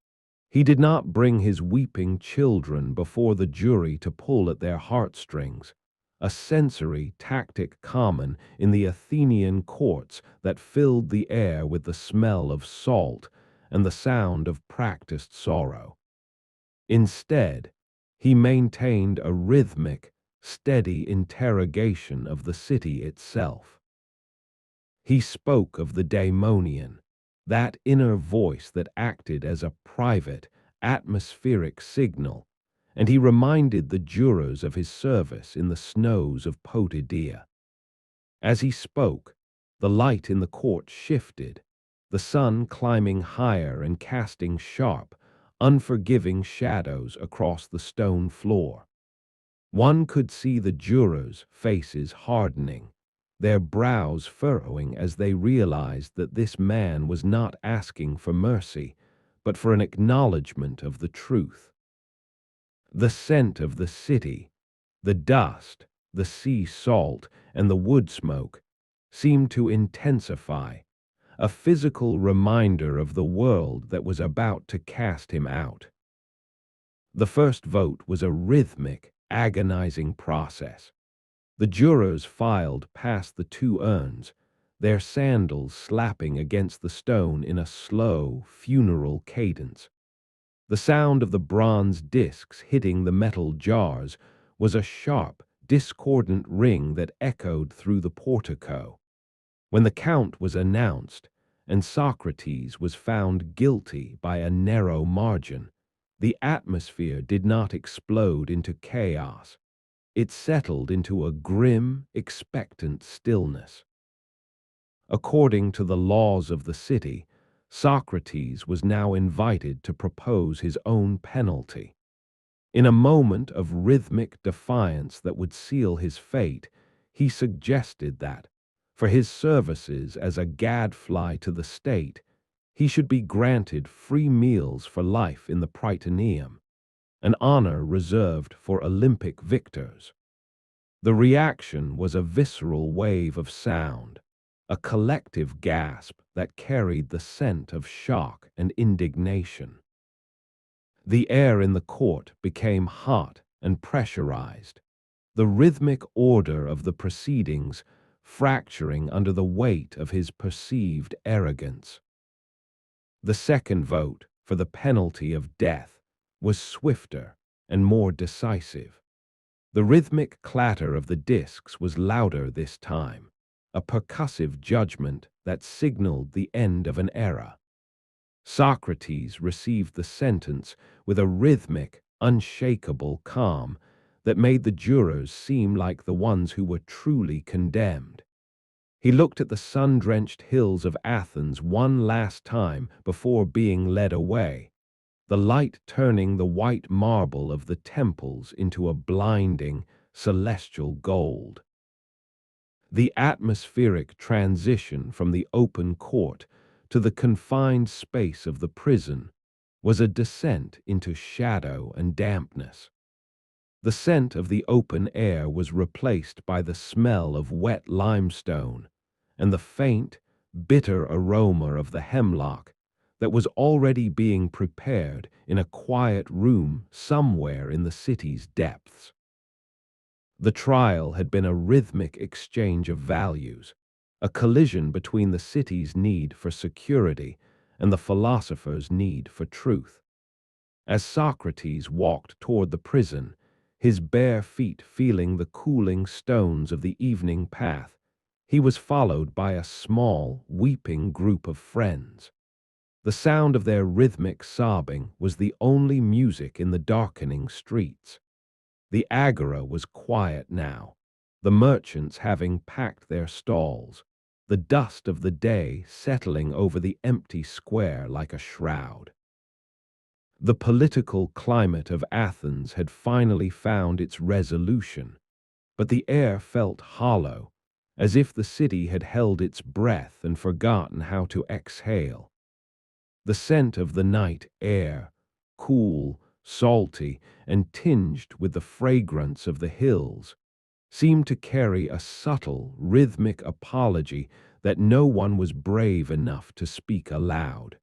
He did not bring his weeping children before the jury to pull at their heartstrings, a sensory tactic common in the Athenian courts that filled the air with the smell of salt and the sound of practiced sorrow. Instead, he maintained a rhythmic, steady interrogation of the city itself. He spoke of the daemonian, that inner voice that acted as a private, atmospheric signal, and he reminded the jurors of his service in the snows of Potidaean. As he spoke, the light in the court shifted, the sun climbing higher and casting sharp, unforgiving shadows across the stone floor. One could see the jurors' faces hardening, their brows furrowing as they realized that this man was not asking for mercy, but for an acknowledgement of the truth. The scent of the city, the dust, the sea salt, and the wood smoke seemed to intensify, a physical reminder of the world that was about to cast him out. The first vote was a rhythmic, agonizing process. The jurors filed past the two urns, their sandals slapping against the stone in a slow, funeral cadence. The sound of the bronze discs hitting the metal jars was a sharp, discordant ring that echoed through the portico. When the count was announced, and Socrates was found guilty by a narrow margin, the atmosphere did not explode into chaos. It settled into a grim, expectant stillness. According to the laws of the city, Socrates was now invited to propose his own penalty. In a moment of rhythmic defiance that would seal his fate, he suggested that, for his services as a gadfly to the state, he should be granted free meals for life in the Prytaneum, an honor reserved for Olympic victors. The reaction was a visceral wave of sound, a collective gasp that carried the scent of shock and indignation. The air in the court became hot and pressurized, the rhythmic order of the proceedings fracturing under the weight of his perceived arrogance. The second vote, for the penalty of death, was swifter and more decisive. The rhythmic clatter of the discs was louder this time, a percussive judgment that signaled the end of an era. Socrates received the sentence with a rhythmic, unshakable calm that made the jurors seem like the ones who were truly condemned. He looked at the sun-drenched hills of Athens one last time before being led away, the light turning the white marble of the temples into a blinding, celestial gold. The atmospheric transition from the open court to the confined space of the prison was a descent into shadow and dampness. The scent of the open air was replaced by the smell of wet limestone and the faint, bitter aroma of the hemlock that was already being prepared in a quiet room somewhere in the city's depths. The trial had been a rhythmic exchange of values, a collision between the city's need for security and the philosopher's need for truth. As Socrates walked toward the prison, his bare feet feeling the cooling stones of the evening path, he was followed by a small, weeping group of friends. The sound of their rhythmic sobbing was the only music in the darkening streets. The agora was quiet now, the merchants having packed their stalls, the dust of the day settling over the empty square like a shroud. The political climate of Athens had finally found its resolution, but the air felt hollow, as if the city had held its breath and forgotten how to exhale. The scent of the night air, cool, salty, and tinged with the fragrance of the hills, seemed to carry a subtle, rhythmic apology that no one was brave enough to speak aloud.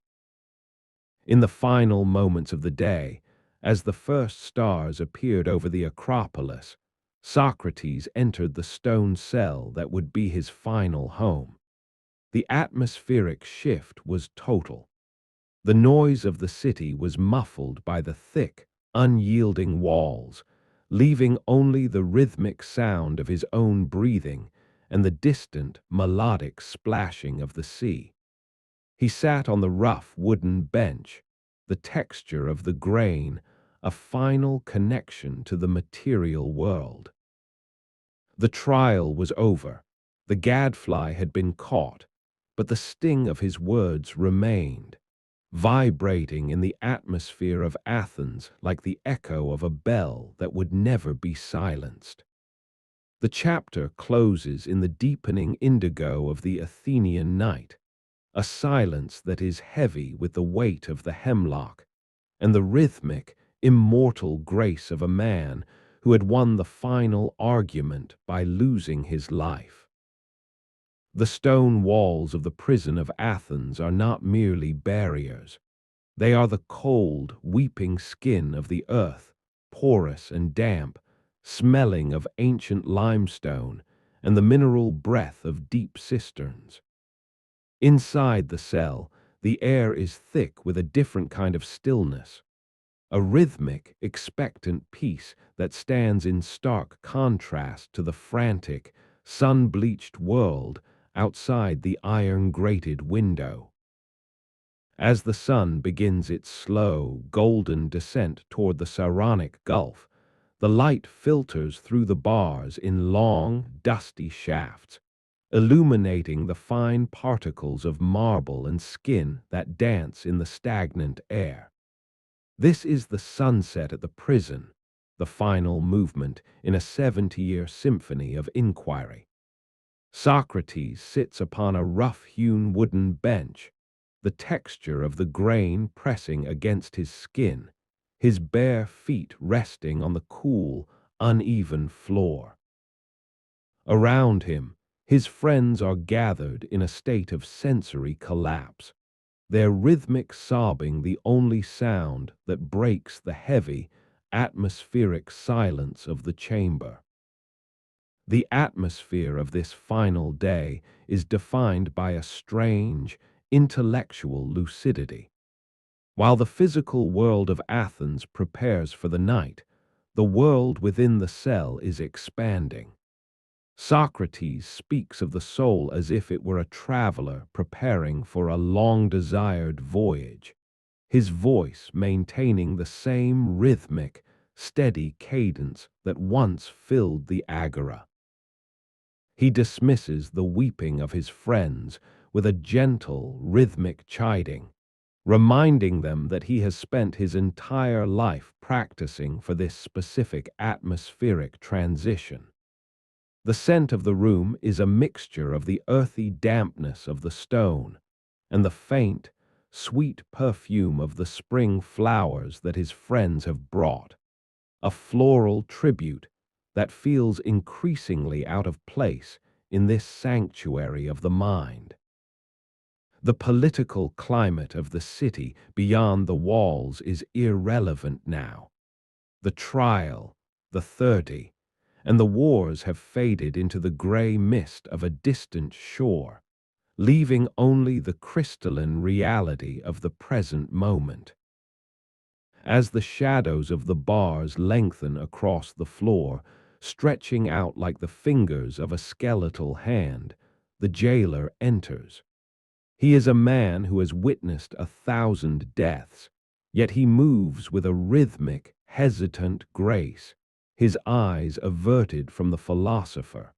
In the final moments of the day, as the first stars appeared over the Acropolis, Socrates entered the stone cell that would be his final home. The atmospheric shift was total. The noise of the city was muffled by the thick, unyielding walls, leaving only the rhythmic sound of his own breathing and the distant, melodic splashing of the sea. He sat on the rough wooden bench, the texture of the grain, a final connection to the material world. The trial was over. The gadfly had been caught, but the sting of his words remained, vibrating in the atmosphere of Athens like the echo of a bell that would never be silenced. The chapter closes in the deepening indigo of the Athenian night, a silence that is heavy with the weight of the hemlock, and the rhythmic, immortal grace of a man who had won the final argument by losing his life. The stone walls of the prison of Athens are not merely barriers. They are the cold, weeping skin of the earth, porous and damp, smelling of ancient limestone and the mineral breath of deep cisterns. Inside the cell, the air is thick with a different kind of stillness, a rhythmic, expectant peace that stands in stark contrast to the frantic, sun-bleached world outside the iron-grated window. As the sun begins its slow, golden descent toward the Saronic Gulf, the light filters through the bars in long, dusty shafts, illuminating the fine particles of marble and skin that dance in the stagnant air. This is the sunset at the prison, the final movement in a 70-year symphony of inquiry. Socrates sits upon a rough-hewn wooden bench, the texture of the grain pressing against his skin, his bare feet resting on the cool, uneven floor. Around him, his friends are gathered in a state of sensory collapse, their rhythmic sobbing the only sound that breaks the heavy, atmospheric silence of the chamber. The atmosphere of this final day is defined by a strange, intellectual lucidity. While the physical world of Athens prepares for the night, the world within the cell is expanding. Socrates speaks of the soul as if it were a traveler preparing for a long-desired voyage, his voice maintaining the same rhythmic, steady cadence that once filled the agora. He dismisses the weeping of his friends with a gentle, rhythmic chiding, reminding them that he has spent his entire life practicing for this specific atmospheric transition. The scent of the room is a mixture of the earthy dampness of the stone and the faint, sweet perfume of the spring flowers that his friends have brought, a floral tribute that feels increasingly out of place in this sanctuary of the mind. The political climate of the city beyond the walls is irrelevant now. The trial, the 30, and the wars have faded into the gray mist of a distant shore, leaving only the crystalline reality of the present moment. As the shadows of the bars lengthen across the floor, stretching out like the fingers of a skeletal hand, the jailer enters. He is a man who has witnessed 1,000 deaths, yet he moves with a rhythmic, hesitant grace, his eyes averted from the philosopher.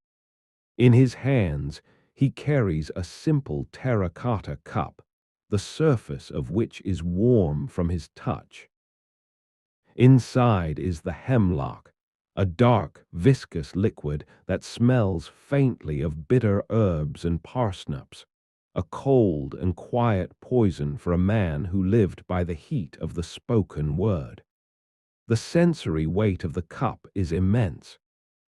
In his hands, he carries a simple terracotta cup, the surface of which is warm from his touch. Inside is the hemlock, a dark, viscous liquid that smells faintly of bitter herbs and parsnips, a cold and quiet poison for a man who lived by the heat of the spoken word. The sensory weight of the cup is immense.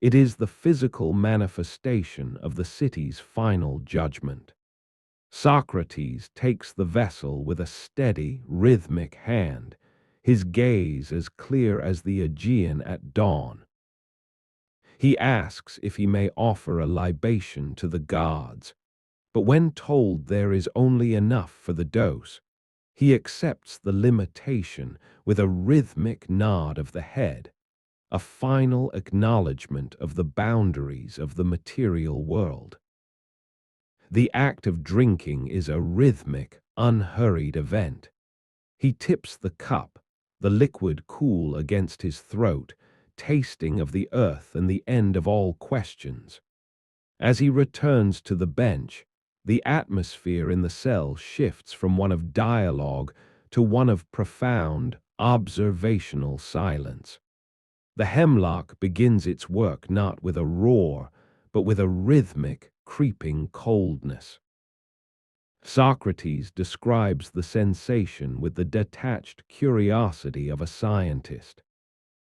It is the physical manifestation of the city's final judgment. Socrates takes the vessel with a steady, rhythmic hand, his gaze as clear as the Aegean at dawn. He asks if he may offer a libation to the gods, but when told there is only enough for the dose, he accepts the limitation with a rhythmic nod of the head, a final acknowledgement of the boundaries of the material world. The act of drinking is a rhythmic, unhurried event. He tips the cup, the liquid cool against his throat, tasting of the earth and the end of all questions. As he returns to the bench, the atmosphere in the cell shifts from one of dialogue to one of profound, observational silence. The hemlock begins its work not with a roar, but with a rhythmic, creeping coldness. Socrates describes the sensation with the detached curiosity of a scientist,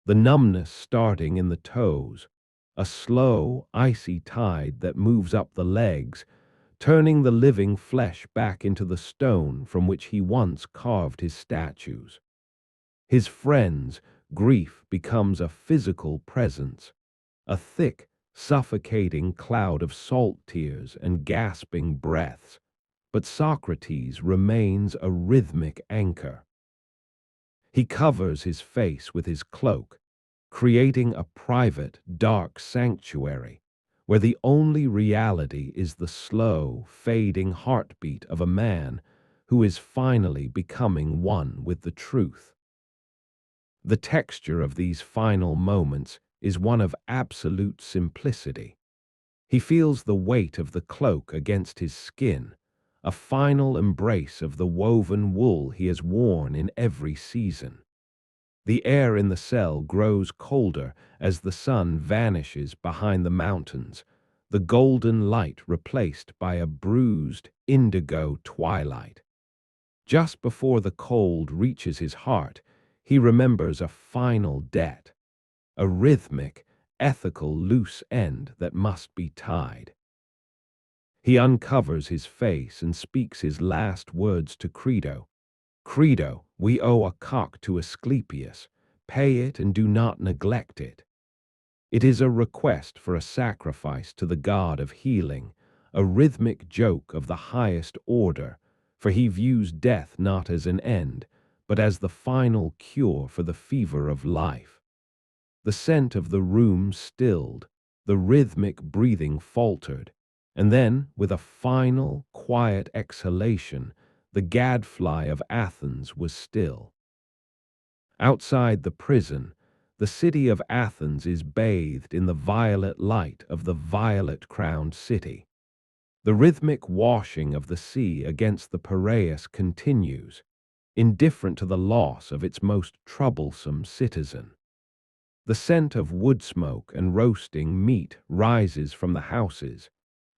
the numbness starting in the toes, a slow, icy tide that moves up the legs, turning the living flesh back into the stone from which he once carved his statues. His friends' grief becomes a physical presence, a thick, suffocating cloud of salt tears and gasping breaths, but Socrates remains a rhythmic anchor. He covers his face with his cloak, creating a private, dark sanctuary where the only reality is the slow, fading heartbeat of a man who is finally becoming one with the truth. The texture of these final moments is one of absolute simplicity. He feels the weight of the cloak against his skin, a final embrace of the woven wool he has worn in every season. The air in the cell grows colder as the sun vanishes behind the mountains, the golden light replaced by a bruised, indigo twilight. Just before the cold reaches his heart, he remembers a final debt, a rhythmic, ethical loose end that must be tied. He uncovers his face and speaks his last words to Crito. Crito, we owe a cock to Asclepius. Pay it and do not neglect it. It is a request for a sacrifice to the god of healing, a rhythmic joke of the highest order, for he views death not as an end, but as the final cure for the fever of life. The scent of the room stilled, the rhythmic breathing faltered, and then, with a final, quiet exhalation, the gadfly of Athens was still. Outside the prison, the city of Athens is bathed in the violet light of the violet-crowned city. The rhythmic washing of the sea against the Piraeus continues, indifferent to the loss of its most troublesome citizen. The scent of woodsmoke and roasting meat rises from the houses,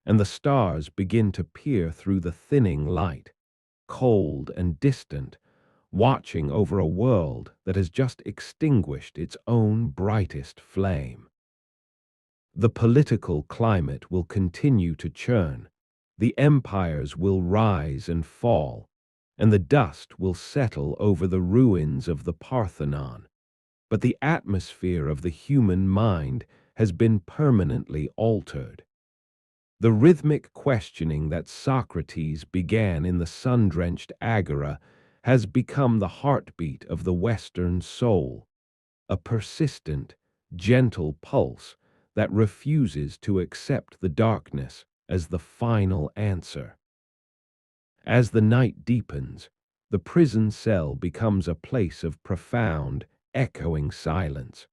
and the stars begin to peer through the thinning light, cold and distant, watching over a world that has just extinguished its own brightest flame. The political climate will continue to churn, the empires will rise and fall, and the dust will settle over the ruins of the Parthenon. But the atmosphere of the human mind has been permanently altered. The rhythmic questioning that Socrates began in the sun-drenched agora has become the heartbeat of the Western soul, a persistent, gentle pulse that refuses to accept the darkness as the final answer. As the night deepens, the prison cell becomes a place of profound, echoing silence.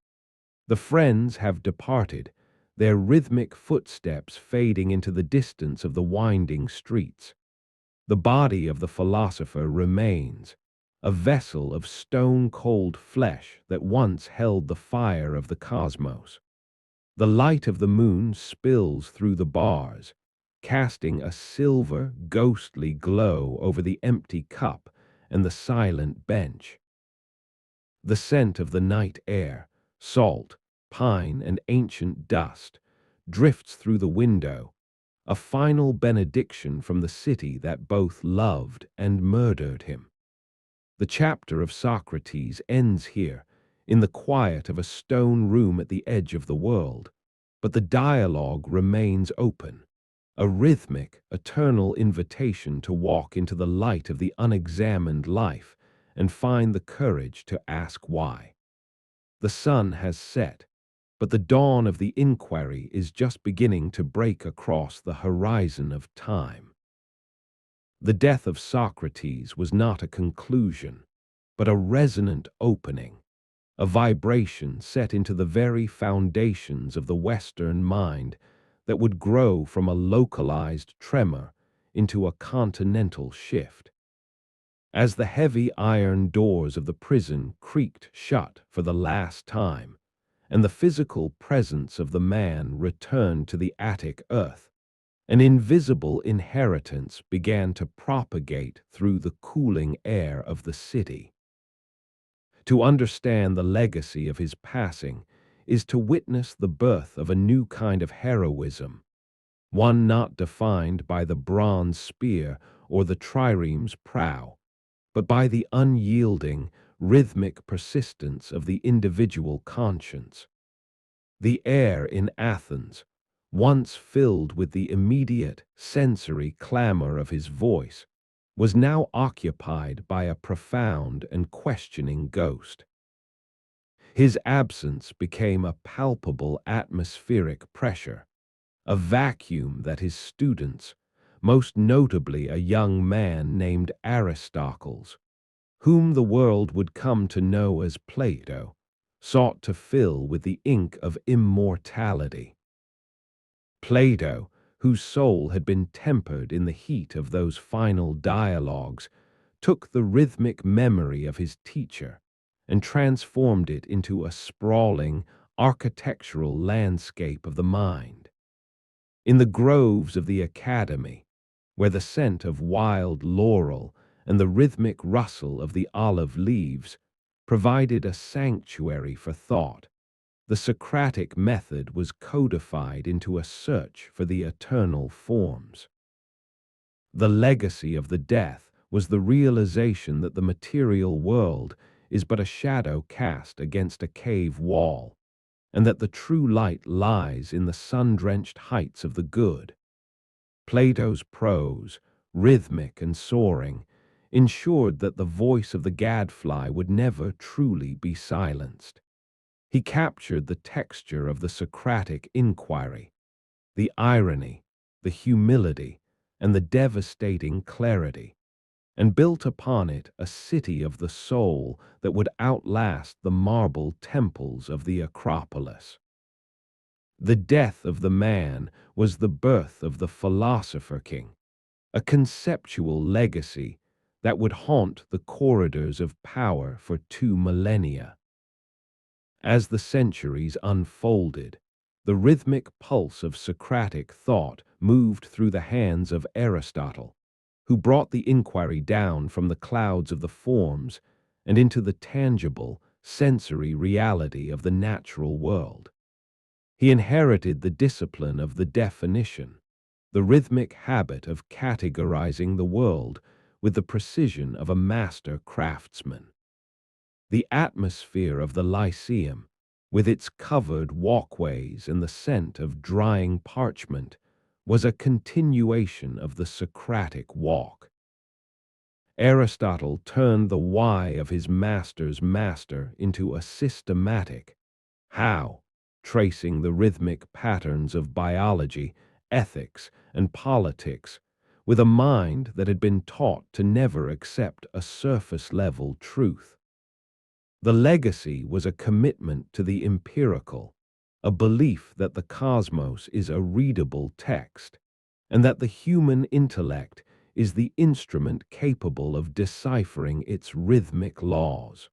The friends have departed, their rhythmic footsteps fading into the distance of the winding streets. The body of the philosopher remains, a vessel of stone-cold flesh that once held the fire of the cosmos. The light of the moon spills through the bars, casting a silver, ghostly glow over the empty cup and the silent bench. The scent of the night air, salt, pine, and ancient dust, drifts through the window, a final benediction from the city that both loved and murdered him. The chapter of Socrates ends here, in the quiet of a stone room at the edge of the world, but the dialogue remains open, a rhythmic, eternal invitation to walk into the light of the unexamined life and find the courage to ask why. The sun has set, but the dawn of the inquiry is just beginning to break across the horizon of time. The death of Socrates was not a conclusion, but a resonant opening, a vibration set into the very foundations of the Western mind that would grow from a localized tremor into a continental shift. As the heavy iron doors of the prison creaked shut for the last time, and the physical presence of the man returned to the attic earth, an invisible inheritance began to propagate through the cooling air of the city. To understand the legacy of his passing is to witness the birth of a new kind of heroism, one not defined by the bronze spear or the trireme's prow, but by the unyielding, rhythmic persistence of the individual conscience. The air in Athens, once filled with the immediate, sensory clamor of his voice, was now occupied by a profound and questioning ghost. His absence became a palpable atmospheric pressure, a vacuum that his students, most notably a young man named Aristocles, whom the world would come to know as Plato, sought to fill with the ink of immortality. Plato, whose soul had been tempered in the heat of those final dialogues, took the rhythmic memory of his teacher and transformed it into a sprawling, architectural landscape of the mind. In the groves of the academy, where the scent of wild laurel and the rhythmic rustle of the olive leaves provided a sanctuary for thought, the Socratic method was codified into a search for the eternal forms. The legacy of the death was the realization that the material world is but a shadow cast against a cave wall, and that the true light lies in the sun-drenched heights of the good. Plato's prose, rhythmic and soaring, ensured that the voice of the gadfly would never truly be silenced. He captured the texture of the Socratic inquiry, the irony, the humility, and the devastating clarity, and built upon it a city of the soul that would outlast the marble temples of the Acropolis. The death of the man was the birth of the philosopher king, a conceptual legacy that would haunt the corridors of power for 2 millennia. As the centuries unfolded, the rhythmic pulse of Socratic thought moved through the hands of Aristotle, who brought the inquiry down from the clouds of the forms and into the tangible, sensory reality of the natural world. He inherited the discipline of the definition, the rhythmic habit of categorizing the world with the precision of a master craftsman. The atmosphere of the Lyceum, with its covered walkways and the scent of drying parchment, was a continuation of the Socratic walk. Aristotle turned the why of his master's master into a systematic how, tracing the rhythmic patterns of biology, ethics, and politics, with a mind that had been taught to never accept a surface-level truth. The legacy was a commitment to the empirical, a belief that the cosmos is a readable text, and that the human intellect is the instrument capable of deciphering its rhythmic laws.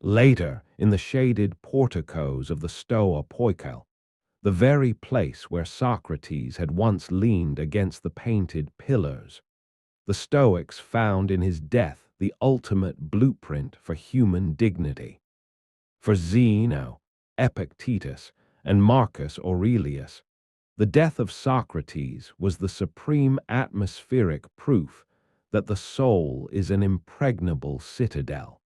Later, in the shaded porticos of the Stoa Poikile, the very place where Socrates had once leaned against the painted pillars, the Stoics found in his death the ultimate blueprint for human dignity. For Zeno, Epictetus, and Marcus Aurelius, the death of Socrates was the supreme atmospheric proof that the soul is an impregnable citadel.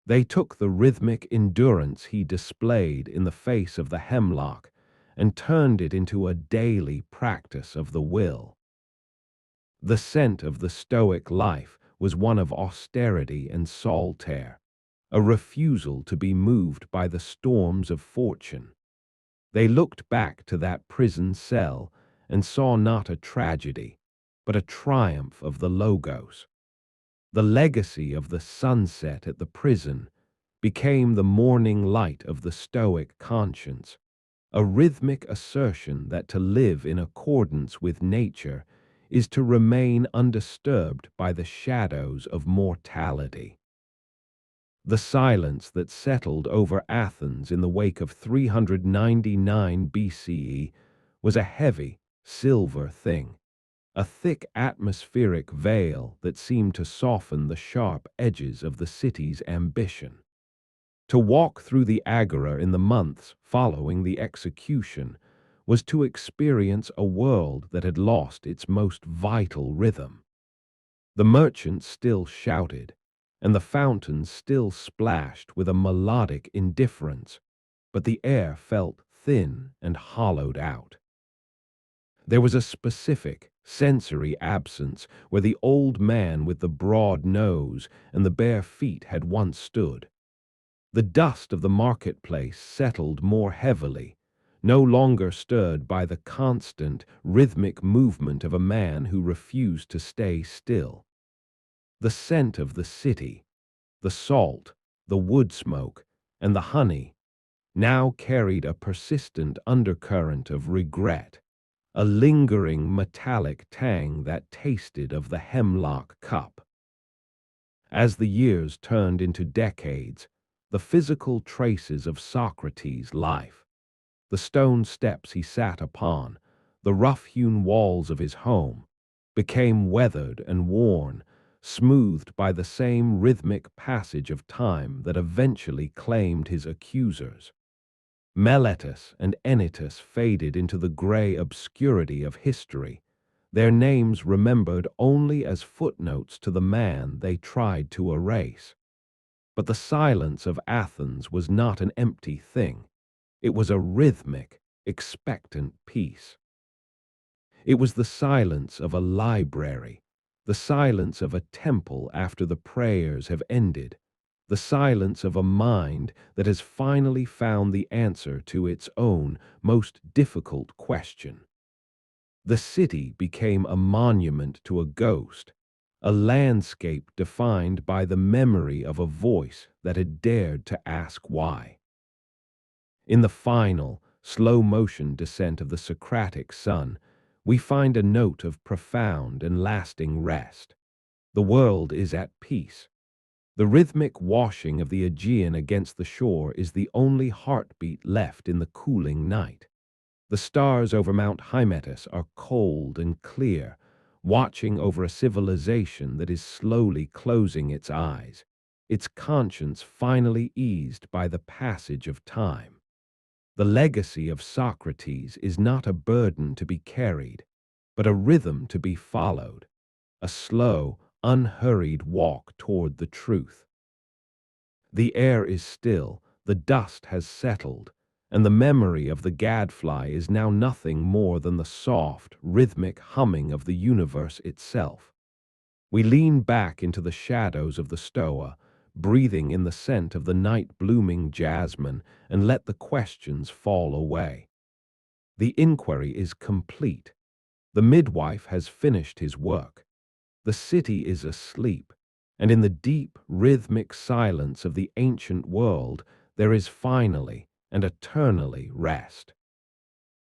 They took the rhythmic endurance he displayed in the face of the hemlock and turned it into a daily practice of the will. The scent of the Stoic life was one of austerity and saltaire, a refusal to be moved by the storms of fortune. They looked back to that prison cell and saw not a tragedy, but a triumph of the Logos. The legacy of the sunset at the prison became the morning light of the Stoic conscience, a rhythmic assertion that to live in accordance with nature is to remain undisturbed by the shadows of mortality. The silence that settled over Athens in the wake of 399 BCE was a heavy, silver thing, a thick atmospheric veil that seemed to soften the sharp edges of the city's ambition. To walk through the agora in the months following the execution was to experience a world that had lost its most vital rhythm. The merchants still shouted, and the fountains still splashed with a melodic indifference, but the air felt thin and hollowed out. There was a specific, sensory absence where the old man with the broad nose and the bare feet had once stood. The dust of the marketplace settled more heavily, no longer stirred by the constant, rhythmic movement of a man who refused to stay still. The scent of the city, the salt, the wood smoke, and the honey now carried a persistent undercurrent of regret, a lingering metallic tang that tasted of the hemlock cup. As the years turned into decades, the physical traces of Socrates' life, the stone steps he sat upon, the rough-hewn walls of his home, became weathered and worn, smoothed by the same rhythmic passage of time that eventually claimed his accusers. Meletus and Anytus faded into the gray obscurity of history, their names remembered only as footnotes to the man they tried to erase. But the silence of Athens was not an empty thing. It was a rhythmic, expectant peace. It was the silence of a library, the silence of a temple after the prayers have ended, the silence of a mind that has finally found the answer to its own most difficult question. The city became a monument to a ghost, a landscape defined by the memory of a voice that had dared to ask why. In the final, slow-motion descent of the Socratic sun, we find a note of profound and lasting rest. The world is at peace. The rhythmic washing of the Aegean against the shore is the only heartbeat left in the cooling night. The stars over Mount Hymettus are cold and clear, watching over a civilization that is slowly closing its eyes, its conscience finally eased by the passage of time. The legacy of Socrates is not a burden to be carried, but a rhythm to be followed, a slow, unhurried walk toward the truth. The air is still, the dust has settled, and the memory of the gadfly is now nothing more than the soft, rhythmic humming of the universe itself. We lean back into the shadows of the stoa, breathing in the scent of the night-blooming jasmine, and let the questions fall away. The inquiry is complete. The midwife has finished his work. The city is asleep, and in the deep, rhythmic silence of the ancient world, there is finally and eternally rest.